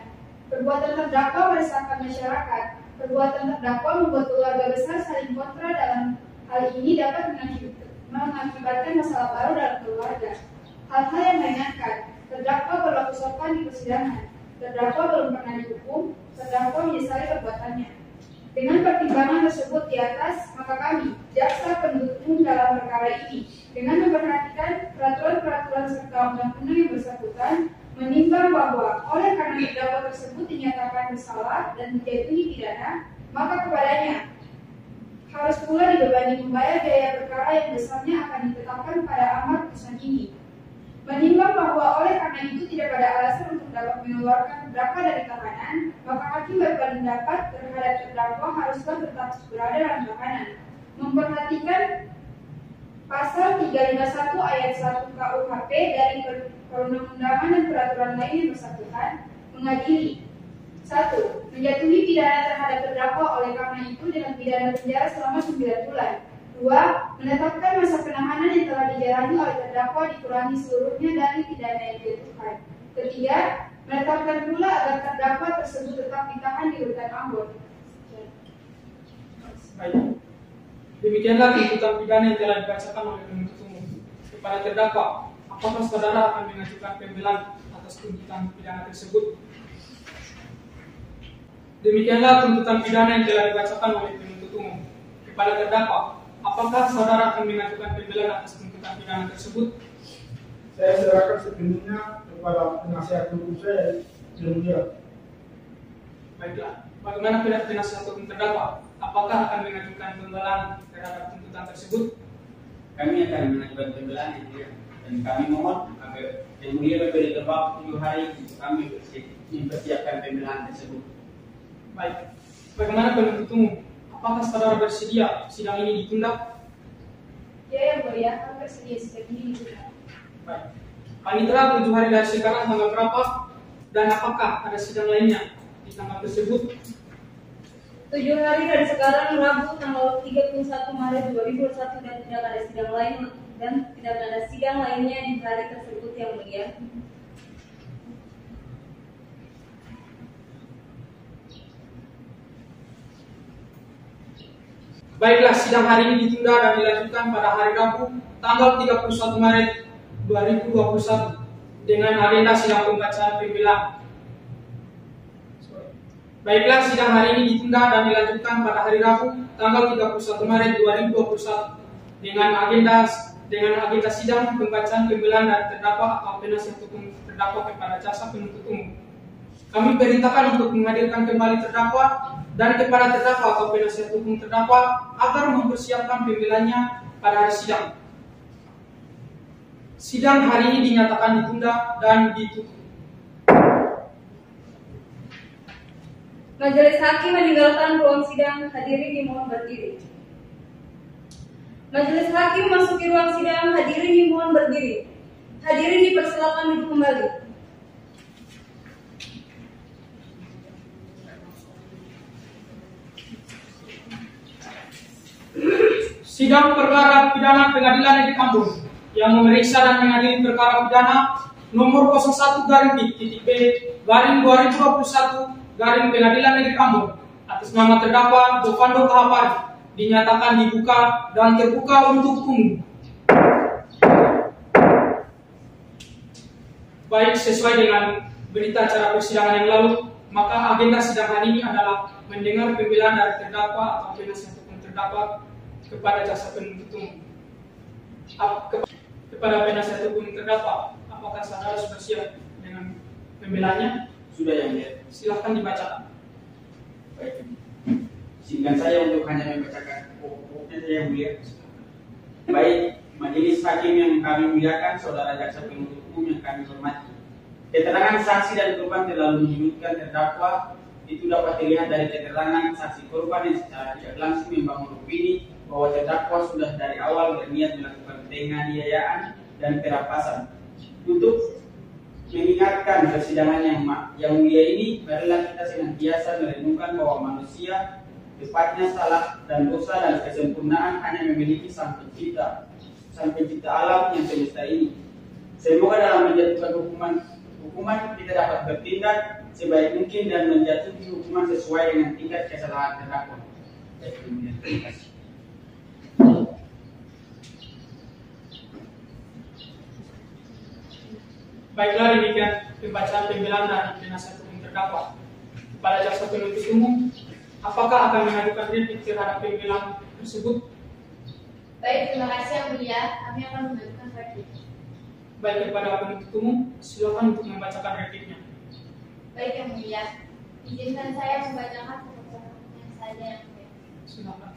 Perbuatan terdakwa meresahkan masyarakat. Perbuatan terdakwa membuat keluarga besar saling kontra dalam hal ini dapat mengakibatkan masalah baru dalam keluarga. Hal-hal yang meringankan. Terdakwa berlaku sopan di persidangan. Terdakwa belum pernah dihukum. Terdakwa menyesali perbuatannya. Dengan pertimbangan tersebut di atas, maka kami, jaksa penuntut umum dalam perkara ini, dengan memperhatikan peraturan-peraturan serta undang-undang yang bersangkutan, menimbang bahwa oleh karena terdakwa tersebut dinyatakan bersalah dan dijatuhi pidana, maka kepadanya harus pula dibebani membayar biaya perkara yang besarnya akan ditetapkan pada amar putusan ini. Menimbang bahwa oleh karena itu tidak ada alasan untuk dapat mengeluarkan terdakwa dari tahanan, maka hakim berpendapat terhadap terdakwa haruslah tetap berada dalam tahanan. Memperhatikan pasal 351 ayat 1 KUHP dari perundang-undangan dan peraturan lain yang bersangkutan mengadili 1. Menjatuhi pidana terhadap terdakwa oleh karena itu dengan pidana penjara selama 9 bulan. 2. Menetapkan masa penahanan yang telah dijalani oleh terdakwa dikurangi seluruhnya dari pidana yang dijatuhkan. 3. Menetapkan pula agar terdakwa tersebut tetap ditahan di rutan Ambon. Baik. Demikianlah tuntutan pidana yang telah dibacakan oleh penuntut umum kepada terdakwa. Apakah saudara akan mengajukan pembelaan atas tuntutan pidana tersebut? Demikianlah tuntutan pidana yang telah dibacakan oleh penuntut umum kepada terdakwa. Apakah saudara akan mengajukan pembelaan atas tuntutan pidana tersebut? Saya serahkan sepenuhnya kepada penasihat hukum saya, yang mulia. Baiklah. Bagaimana penasihat hukum terdakwa? Apakah akan mengajukan pembelaan terhadap tuntutan tersebut? Kami akan mengajukan pembelaan yang mulia, dan kami mohon agar yang mulia memberikan waktu 7 hari untuk kami mempersiapkan pembelaan tersebut. Baik. Bagaimana penuntut umum? Apakah saudara bersedia sidang ini ditunda? Ya yang mulia, kami bersedia sidang ini ditunda. Baik. Panitera 7 hari dari sekarang tanggal berapa? Dan apakah ada sidang lainnya di tanggal tersebut? 7 hari dari sekarang Rabu tanggal 31 Maret 2021 dan tidak ada sidang lain dan tidak ada sidang lainnya di hari tersebut yang mulia. Baiklah, sidang hari ini ditunda dan dilanjutkan pada hari Rabu tanggal 31 Maret 2021 dengan agenda sidang pembacaan pembelaan. Baiklah, sidang hari ini ditunda dan dilanjutkan pada hari Rabu tanggal 31 Maret 2021 dengan agenda sidang pembacaan pembelaan dari terdakwa atau penasihat hukum terdakwa kepada jaksa penuntut umum. Kami perintahkan untuk menghadirkan kembali terdakwa dan kepada terdakwa atau penasihat hukum terdakwa agar mempersiapkan pembelaannya pada hari sidang. Sidang hari ini dinyatakan ditunda dan ditutup. Majelis hakim meninggalkan ruang sidang, hadirin dimohon berdiri. Majelis hakim memasuki ruang sidang, hadirin dimohon berdiri. Hadirin dipersilakan duduk kembali. Sidang perkara pidana Pengadilan Negeri Ambon yang memeriksa dan mengadili perkara pidana nomor 01-B/2021 Pengadilan Negeri Ambon atas nama terdakwa Jovando Tahapari dinyatakan dibuka dan terbuka untuk umum. Baik sesuai dengan berita acara persidangan yang lalu, maka agenda sidang hari ini adalah mendengar pembelaan dari terdakwa atau penasihat hukum terdakwa kepada jaksa penuntut umum. Kepada penasihat hukum terdakwa, apakah saudara sudah siap dengan pembelaannya? Sudah yang mulia. Silahkan dibacakan. Baik. Izinkan saya untuk hanya membacakan pokok-pokoknya saja yang mulia. Baik, majelis hakim yang kami muliakan, saudara jaksa penuntut umum yang kami hormati. Keterangan saksi dan korban terlalu menyebutkan terdakwa itu dapat dilihat dari keterangan saksi korban yang secara tidak langsung membangun opini bahwa terdakwa sudah dari awal berniat melakukan penganiayaan dan perampasan. Untuk mengingatkan persidangan yang mulia ini, marilah kita senantiasa merenungkan bahwa manusia, tepatnya salah dan dosa dan kesempurnaan hanya memiliki sang pencipta alam yang semesta ini. Semoga dalam menjatuhkan hukuman kita dapat bertindak sebaik mungkin dan menjatuhi hukuman sesuai dengan tingkat kesalahan terdakwa. Terima kasih. Baiklah, demikian pembacaan pembelaan dari penasihat hukum terdakwa. Kepada jaksa penuntut umum, apakah akan mengajukan replik terhadap pembelaan tersebut? Baik, terima kasih yang mulia. Kami akan mengajukan replik. Baik, kepada penuntut umum, silakan untuk membacakan repliknya. Baik yang mulia, izinkan saya membacakan pokok-pokoknya saja yang mulia. Silakan.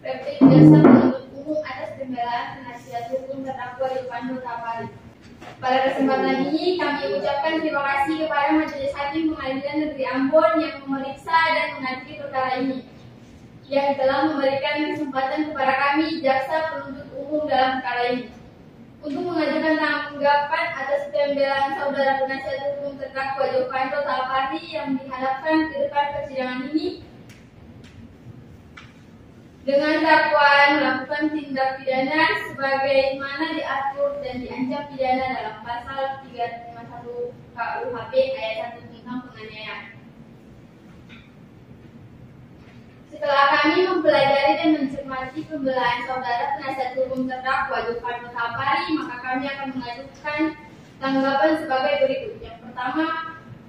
Replik jaksa penuntut umum atas pembelaan penasihat hukum terdakwa Yovando Tapari. Pada kesempatan ini kami ucapkan terima kasih kepada Majelis Hakim Pengadilan Negeri Ambon yang memeriksa dan mengadili perkara ini, yang telah memberikan kesempatan kepada kami jaksa penuntut umum dalam perkara ini untuk mengajukan tanggapan atas pembelaan saudara penasihat hukum terdakwa Yovando Tapari yang dihadapkan ke depan persidangan ini dengan dakwaan melakukan tindak pidana sebagaimana diatur dan diancam pidana dalam pasal 351 KUHP ayat 1 tentang penganiayaan. Setelah kami mempelajari dan mencermati pembelaan saudara penasihat hukum terdakwa Yovando Tapari, maka kami akan mengajukan tanggapan sebagai berikut. Yang pertama,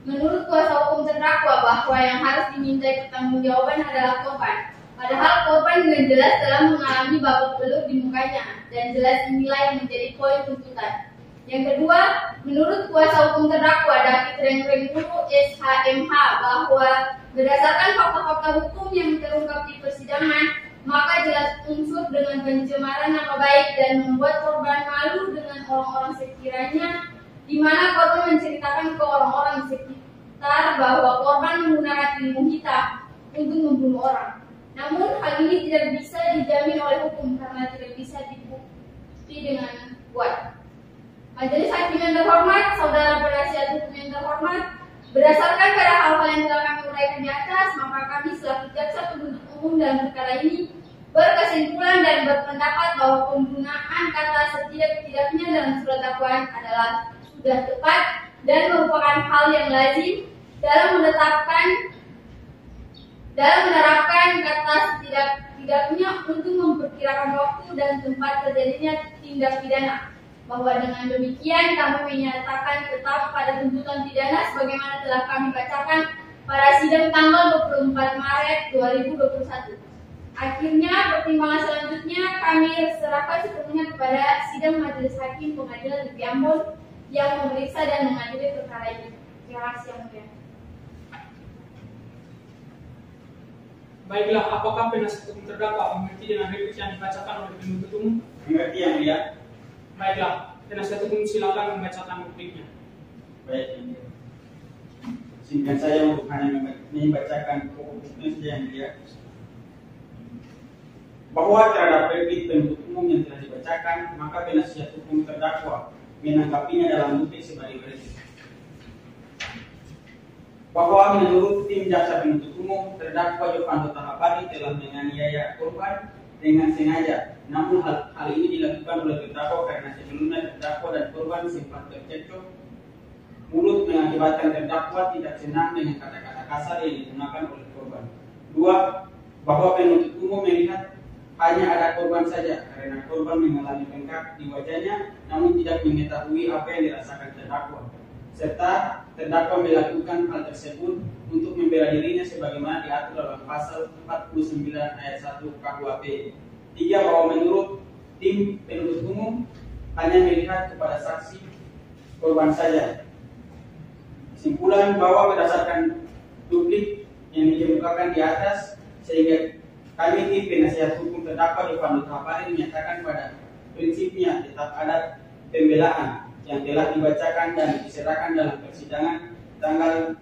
menurut kuasa hukum terdakwa bahwa yang harus dimintai pertanggungjawaban adalah korban. Padahal korban dengan jelas telah mengalami babak belur di mukanya, dan jelas inilah yang menjadi poin tuntutan. Yang kedua, menurut kuasa hukum terdakwa David Rengrenguru SHMH bahwa berdasarkan fakta-fakta hukum yang terungkap di persidangan, maka jelas unsur dengan pencemaran nama baik dan membuat korban malu dengan orang-orang sekiranya, di mana korban menceritakan ke orang-orang sekitar bahwa korban menggunakan ilmu hitam untuk membunuh orang. Namun hal ini tidak bisa dijamin oleh hukum karena tidak bisa dibukti dengan kuat. Majelis Hakim yang terhormat, saudara penasihat hukum yang terhormat, berdasarkan pada hal-hal yang telah kami uraikan di atas, maka kami selaku jaksa penuntut umum dalam perkara ini berkesimpulan dan berpendapat bahwa penggunaan kata setidak-tidaknya dalam surat dakwaan adalah sudah tepat dan merupakan hal yang lazim dalam menerapkan kata setidak-tidaknya untuk memperkirakan waktu dan tempat terjadinya tindak pidana. Bahwa dengan demikian kami menyatakan tetap pada tuntutan pidana sebagaimana telah kami bacakan pada sidang tanggal 24 Maret 2021. Akhirnya pertimbangan selanjutnya kami serahkan sepenuhnya kepada sidang Majelis Hakim Pengadilan Negeri Ambon yang memeriksa dan mengadili perkara ini. Terima kasih yang mulia. Baiklah, apakah penasihat hukum terdakwa mengerti dengan replik yang dibacakan oleh penuntut umum? Mengerti yang mulia. Baiklah, penasihat hukum silakan membacakan repliknya. Baik yang mulia. Izinkan saya untuk hanya membacakan pokok-pokoknya saja yang mulia. Bahwa terhadap replik penuntut umum yang telah dibacakan, maka penasihat hukum terdakwa menanggapinya dalam nutik sebagai berikut. Bahwa menurut tim jaksa penuntut umum, terdakwa Yovando Tapari telah menganiaya korban dengan sengaja. Namun hal ini dilakukan oleh terdakwa karena sebelumnya terdakwa dan korban sempat tercekcok mulut mengakibatkan terdakwa tidak senang dengan kata-kata kasar yang digunakan oleh korban. Dua, bahwa penuntut umum melihat hanya ada korban saja karena korban mengalami bengkak di wajahnya namun tidak mengetahui apa yang dirasakan terdakwa, serta terdakwa melakukan hal tersebut untuk membela dirinya sebagaimana diatur dalam pasal 49 ayat 1 KUHP. 3. Bahwa menurut tim penuntut umum hanya melihat kepada saksi korban saja. Kesimpulan bahwa berdasarkan duplik yang dikemukakan di atas, sehingga kami tim penasihat hukum terdakwa Jovando Tahapari menyatakan pada prinsipnya tetap ada pembelaan yang telah dibacakan dan diserahkan dalam persidangan tanggal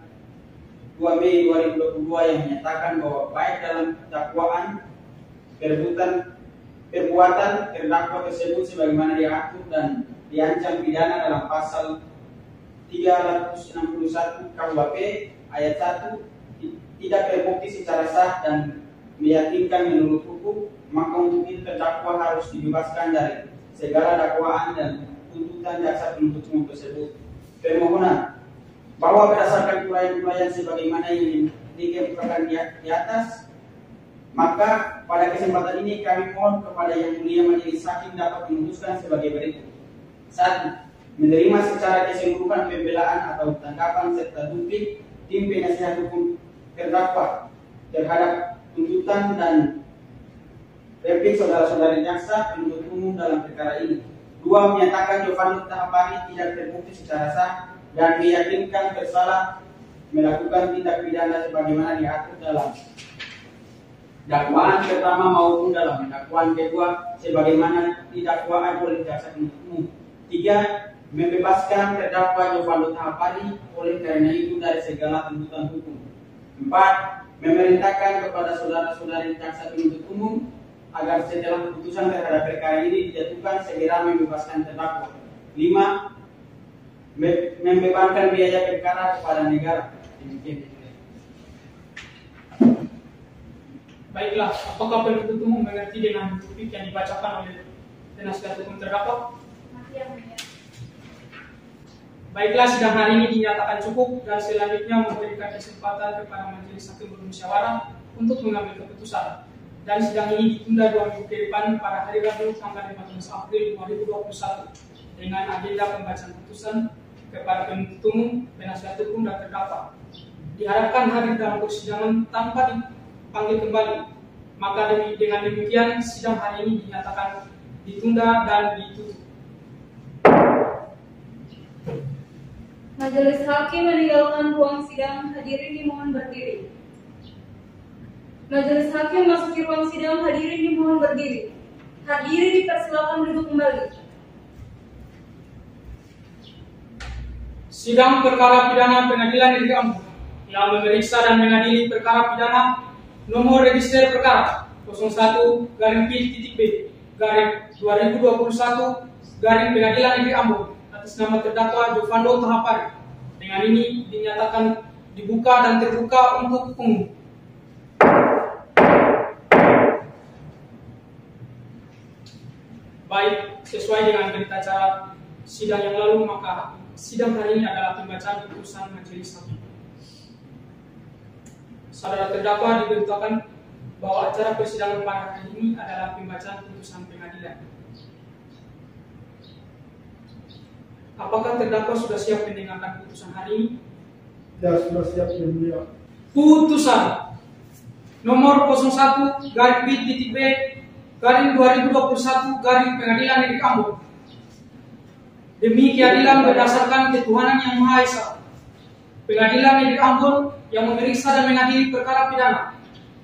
2 Mei 2022 yang menyatakan bahwa baik dalam dakwaan perbuatan terdakwa tersebut sebagaimana diatur dan diancam pidana dalam pasal 361 KUHP ayat 1 tidak terbukti secara sah dan meyakinkan menurut hukum, maka untuk itu terdakwa harus dibebaskan dari segala dakwaan dan tuntutan jaksa penuntut umum tersebut. Permohonan bahwa berdasarkan uraian-uraian sebagaimana yang dikemukakan di atas, maka pada kesempatan ini kami mohon kepada Yang Mulia Majelis Hakim dapat memutuskan sebagai berikut. 1. Menerima secara keseluruhan pembelaan atau tanggapan serta duplik tim penasihat hukum terdakwa terhadap tuntutan dan replik saudara-saudari jaksa penuntut umum dalam perkara ini. 2. Menyatakan Jovando Tahapari tidak terbukti secara sah dan meyakinkan bersalah melakukan tindak pidana sebagaimana diatur dalam dakwaan pertama maupun dalam dakwaan kedua sebagaimana didakwaan oleh jaksa penuntut umum. 3. Membebaskan terdakwa Jovando Tahapari oleh karena itu dari segala tuntutan hukum. 4. Memerintahkan kepada saudara-saudari jaksa penuntut umum agar setelah keputusan terhadap perkara ini dijatuhkan segera membebaskan terdakwa. 5. Membebankan biaya perkara kepada negara. Demikian. Baiklah, apakah penuntut umum mengerti dengan topik yang dibacakan oleh penasihat hukum terdakwa? Baiklah, sidang hari ini dinyatakan cukup dan selanjutnya memberikan kesempatan kepada majelis hakim bermusyawarah untuk mengambil keputusan. Dan sidang ini ditunda 2 minggu ke depan pada hari Rabu tanggal 15 April 2021 dengan agenda pembacaan putusan kepada penuntut umum, penasihat hukum dan terdakwa. Diharapkan hadir dalam persidangan tanpa dipanggil kembali. Maka dengan demikian sidang hari ini dinyatakan ditunda dan ditutup. Majelis hakim meninggalkan ruang sidang, hadirin dimohon berdiri. Majelis hakim masuki ruang sidang, hadirin dimohon berdiri. Hadirin dipersilakan duduk kembali. Sidang perkara pidana Pengadilan Negeri Ambon yang memeriksa dan mengadili perkara pidana nomor register perkara 01-P-B-2021 Pengadilan Negeri Ambon atas nama terdakwa Jovando Tahapari. Dengan ini dinyatakan dibuka dan terbuka untuk umum. Baik, sesuai dengan berita acara sidang yang lalu, maka sidang hari ini adalah pembacaan putusan majelis hakim. Saudara terdakwa diberitakan bahwa acara persidangan pada hari ini adalah pembacaan putusan pengadilan. Apakah terdakwa sudah siap mendengarkan putusan hari ini? Ya, sudah siap yang mulia. Putusan nomor 01-B-2021 Pengadilan Negeri Ambon. Demi keadilan berdasarkan ketuhanan yang Maha Esa, Pengadilan Negeri Ambon yang memeriksa dan mengadili perkara pidana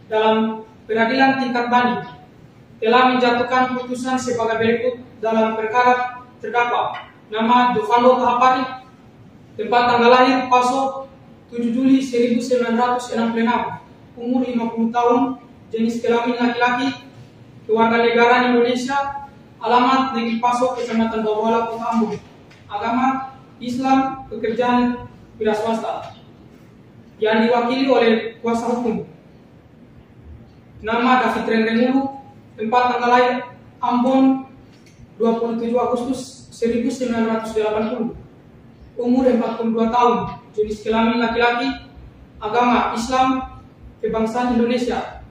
dalam peradilan tingkat banding telah menjatuhkan putusan sebagai berikut dalam perkara terdakwa nama Jovando Tahapari, tempat tanggal lahir Paso 7 Juli 1966, umur 50 tahun, jenis kelamin laki-laki, kewarganegaraan Indonesia, alamat Negeri Paso, Kecamatan Bawala, Kota Ambon, agama Islam, pekerjaan wira swasta, yang diwakili oleh kuasa hukum. Nama David Rendengulu, tempat tanggal lahir Ambon 27 Agustus 1980, umur 42 tahun, jenis kelamin laki-laki, agama Islam, kebangsaan Indonesia,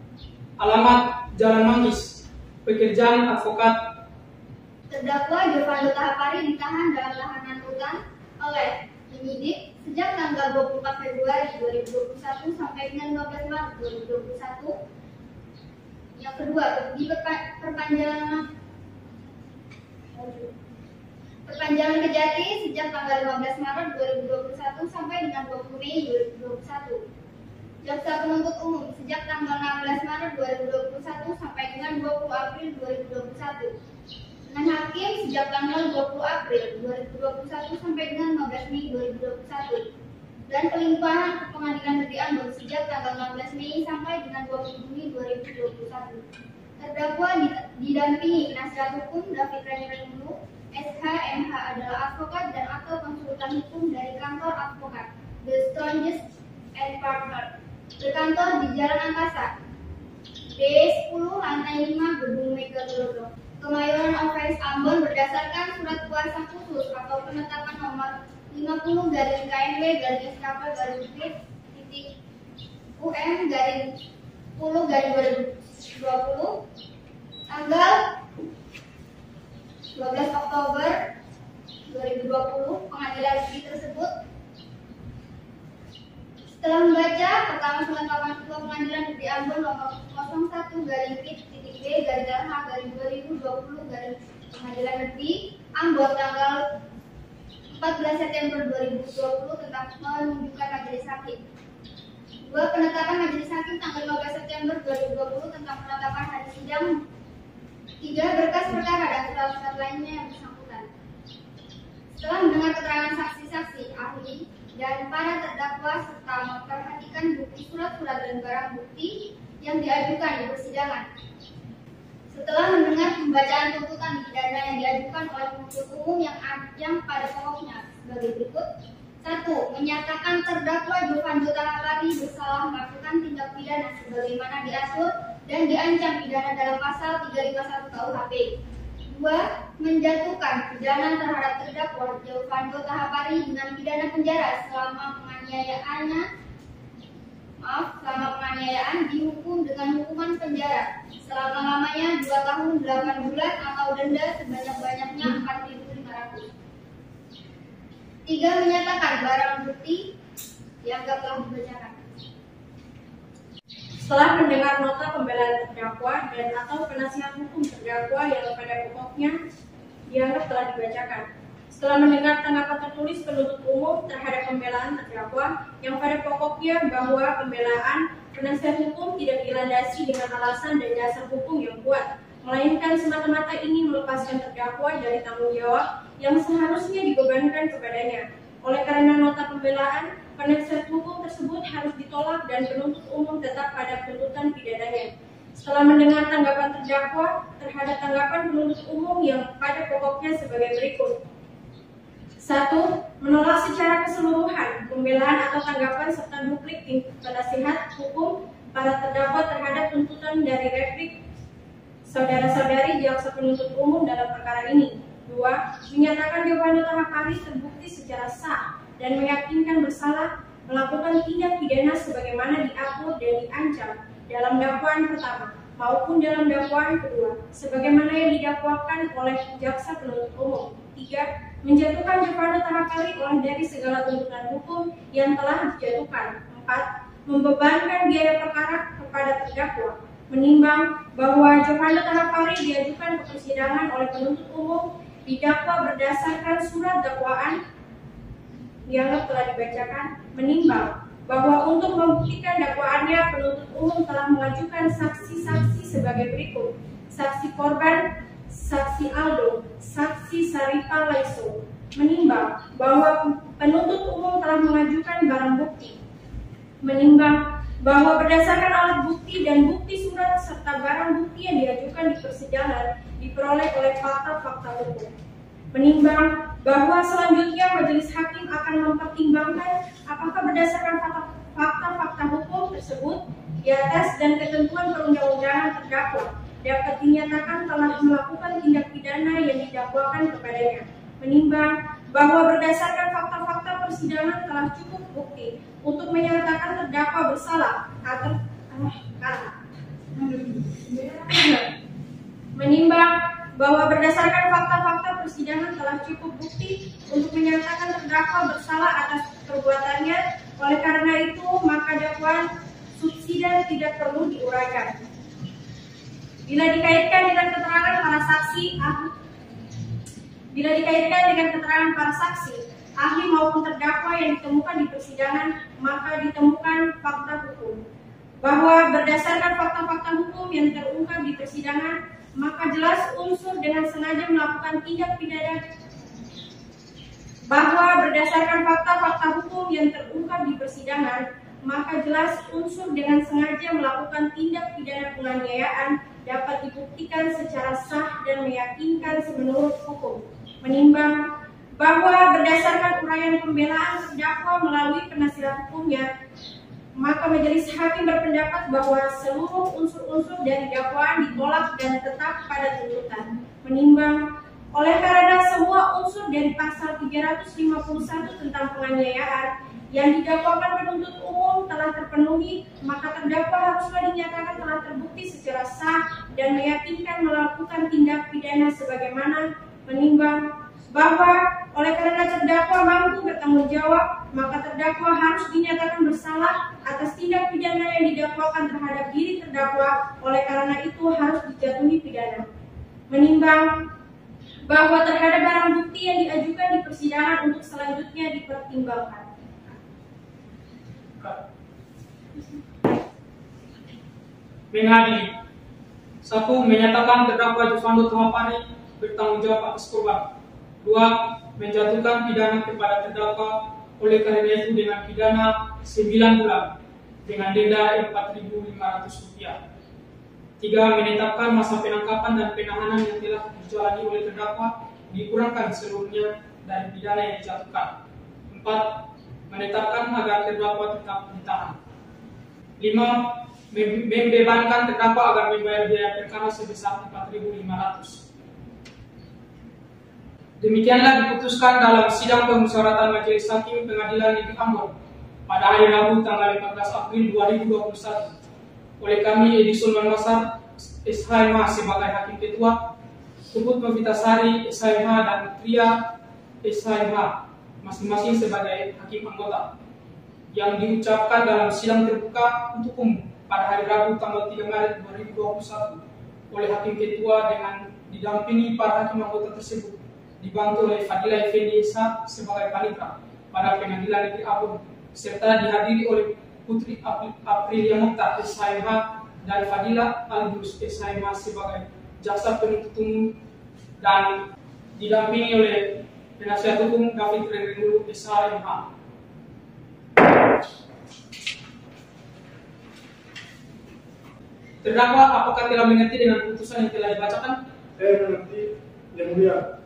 alamat Jalan Manggis, Pekerjaan advokat. Terdakwa Jovando Tahapari ditahan dalam tahanan rutan oleh penyidik sejak tanggal 24 Februari 2021 sampai dengan 15 Maret 2021. Yang kedua, di perpanjangan Kejati sejak tanggal 15 Maret 2021 sampai dengan 20 Mei 2021. Jaksa penuntut umum sejak tanggal 16 Maret 2021 sampai dengan 20 April 2021. Dengan hakim sejak tanggal 20 April 2021 sampai dengan 15 Mei 2021. Dan pelimpahan ke Pengadilan Negeri Ambon sejak tanggal 16 Mei sampai dengan 20 Juni 2021. Terdakwa didampingi penasihat hukum David Ranirimulu, SH, MH adalah advokat dan atau konsultan hukum dari kantor advokat The Strongest and Partner, berkantor di Jalan Angkasa, D10 lantai 5 Gedung Mega Gelodong, Kemayoran Office Ambon berdasarkan surat kuasa khusus atau penetapan nomor 50 garing KMW garing SKP garing titik UM garing 10 garing 2020 tanggal 12 Oktober 2020 pengadilan negeri tersebut. Setelah membaca pertama surat laporan ketua pengadilan negeri Ambon nomor 01 garing titik B garing H garing 2020 garing pengadilan negeri Ambon tanggal 14 September 2020 tentang menunjukkan majelis hakim. 2. Penetapan majelis hakim tanggal 15 September 2020 tentang penetapan hari sidang. 3. Berkas perkara dan surat-surat lainnya yang bersangkutan. Setelah mendengar keterangan saksi-saksi, ahli, dan para terdakwa serta memperhatikan bukti surat-surat dan barang bukti yang diajukan di persidangan. Setelah mendengar pembacaan tuntutan pidana yang diajukan oleh penuntut umum yang pada pokoknya sebagai berikut. 1. Menyatakan terdakwa Jovando Tahapari bersalah melakukan tindak pidana sebagaimana diatur dan diancam pidana dalam pasal 351 KUHP. 2. Menjatuhkan pidana terhadap terdakwa Jovando Tahapari dengan pidana penjara selama penganiayaan dihukum dengan hukuman penjara selama-lamanya 2 tahun 8 bulan atau denda sebanyak-banyaknya 4.500. 3. Menyatakan barang bukti dianggap telah dibacakan. Setelah mendengar nota pembelaan terdakwa dan atau penasihat hukum terdakwa yang pada pokoknya dianggap telah dibacakan. Setelah mendengar tanggapan tertulis penuntut umum terhadap pembelaan terdakwa yang pada pokoknya bahwa pembelaan penasihat hukum tidak dilandasi dengan alasan dan dasar hukum yang kuat, melainkan semata-mata ingin melepaskan terdakwa dari tanggung jawab yang seharusnya dibebankan kepadanya. Oleh karena nota pembelaan, penasihat hukum tersebut harus ditolak dan penuntut umum tetap pada tuntutan pidananya. Setelah mendengar tanggapan terdakwa terhadap tanggapan penuntut umum yang pada pokoknya sebagai berikut. 1. Menolak secara keseluruhan pembelaan atau tanggapan serta duplik penasihat hukum para terdakwa terhadap tuntutan dari replik saudara-saudari jaksa penuntut umum dalam perkara ini. 2. Menyatakan Jovando Tahapari terbukti secara sah dan meyakinkan bersalah melakukan tindak pidana sebagaimana diatur dan diancam dalam dakwaan pertama maupun dalam dakwaan kedua, sebagaimana yang didakwakan oleh jaksa penuntut umum. 3. Menjatuhkan Jovando Tahapari oleh dari segala tuntutan hukum yang telah dijatuhkan. 4. Membebankan biaya perkara kepada terdakwa, menimbang bahwa Jovando Tahapari diajukan ke persidangan oleh penuntut umum didakwa berdasarkan surat dakwaan dianggap telah dibacakan, menimbang bahwa untuk membuktikan dakwaannya penuntut umum telah mengajukan saksi-saksi sebagai berikut: saksi korban, saksi Aldo, saksi Sarita Laiso. Menimbang bahwa penuntut umum telah mengajukan barang bukti, menimbang bahwa berdasarkan alat bukti dan bukti surat serta barang bukti yang diajukan di persidangan diperoleh oleh fakta-fakta hukum. Menimbang bahwa selanjutnya majelis hakim akan mempertimbangkan apakah berdasarkan fakta-fakta hukum tersebut di atas dan ketentuan perundang-undangan terdakwa dapat dinyatakan telah melakukan tindak pidana yang didakwakan kepadanya. Menimbang bahwa berdasarkan fakta-fakta persidangan telah cukup bukti untuk menyatakan terdakwa bersalah atau Menimbang bahwa berdasarkan fakta-fakta persidangan telah cukup bukti untuk menyatakan terdakwa bersalah atas perbuatannya, oleh karena itu maka dakwaan subsidiar tidak perlu diuraikan. Bila dikaitkan dengan keterangan para saksi, ahli maupun terdakwa yang ditemukan di persidangan, maka ditemukan fakta hukum. Bahwa berdasarkan fakta-fakta hukum yang terungkap di persidangan, maka jelas unsur dengan sengaja melakukan tindak pidana. Bahwa berdasarkan fakta-fakta hukum yang terungkap di persidangan, maka jelas unsur dengan sengaja melakukan tindak pidana penganiayaan dapat dibuktikan secara sah dan meyakinkan menurut hukum. Menimbang bahwa berdasarkan uraian pembelaan terdakwa melalui penasihat hukumnya, maka majelis hakim berpendapat bahwa seluruh unsur-unsur dari dakwaan ditolak dan tetap pada tuntutan. Menimbang oleh karena semua unsur dari pasal 351 tentang penganiayaan yang didakwakan penuntut umum telah terpenuhi, maka terdakwa haruslah dinyatakan telah terbukti secara sah dan meyakinkan melakukan tindak pidana sebagaimana. Menimbang bahwa oleh karena terdakwa mampu bertanggung jawab, maka terdakwa harus dinyatakan bersalah atas tindak pidana yang didakwakan terhadap diri terdakwa, oleh karena itu harus dijatuhi pidana. Menimbang bahwa terhadap barang bukti yang diajukan di persidangan untuk selanjutnya dipertimbangkan. Mengadili. 1. Menyatakan terdakwa Jovando Tahapari bertanggung jawab atas korban. 2. Menjatuhkan pidana kepada terdakwa oleh karena itu dengan pidana 9 bulan dengan denda Rp4.500. 3. Menetapkan masa penangkapan dan penahanan yang telah dijalani oleh terdakwa dikurangkan seluruhnya dari pidana yang dijatuhkan. 4. Menetapkan agar terdakwa tetap ditahan. 5. Membebankan terdakwa agar membayar biaya perkara sebesar Rp4.500. Demikianlah diputuskan dalam sidang permusyawaratan Majelis Hakim Pengadilan Negeri Ambon pada hari Rabu tanggal 14 April 2021 oleh kami Edison Manmasar SHMH sebagai Hakim Ketua, Puput Novitasari SHMH dan Tria SHMH masing-masing sebagai Hakim Anggota yang diucapkan dalam sidang terbuka untuk umum pada hari Rabu tanggal 3 Maret 2021 oleh Hakim Ketua dengan didampingi para Hakim Anggota tersebut, dibantu oleh Fadila Effendi Esa sebagai Panitra pada Pengadilan Negeri Ambon, serta dihadiri oleh Putri Aprilia Mokhtar SHMH dan Fadila Albus SHMH sebagai Jaksa Penuntut Umum dan didampingi oleh Penasihat Hukum David Renggulu SHMH. Terdakwa apakah telah mengerti dengan putusan yang telah dibacakan? Saya mengerti, yang mulia.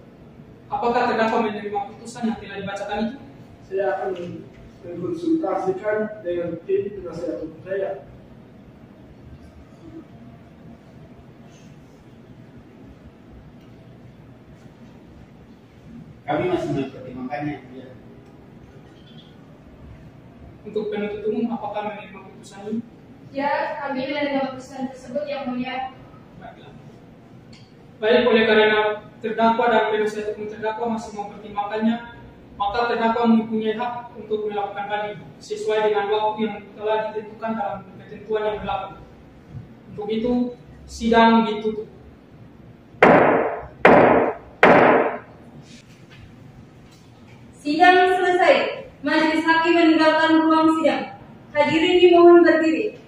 Apakah terdakwa menerima putusan yang telah dibacakan itu? Saya akan mengkonsultasikan dengan tim penasihat hukum saya. Kami masih mempertimbangkannya. Ya. Untuk penuntut umum, apakah menerima putusan ini? Ya, kami menerima putusan tersebut yang mulia. Baik, oleh karena terdakwa dan penasihat hukum terdakwa masih mempertimbangkannya, maka terdakwa mempunyai hak untuk melakukan banding sesuai dengan waktu yang telah ditentukan dalam ketentuan yang berlaku. Untuk itu, sidang ditutup. Sidang selesai. Majelis Hakim meninggalkan ruang sidang. Hadirin dimohon berdiri.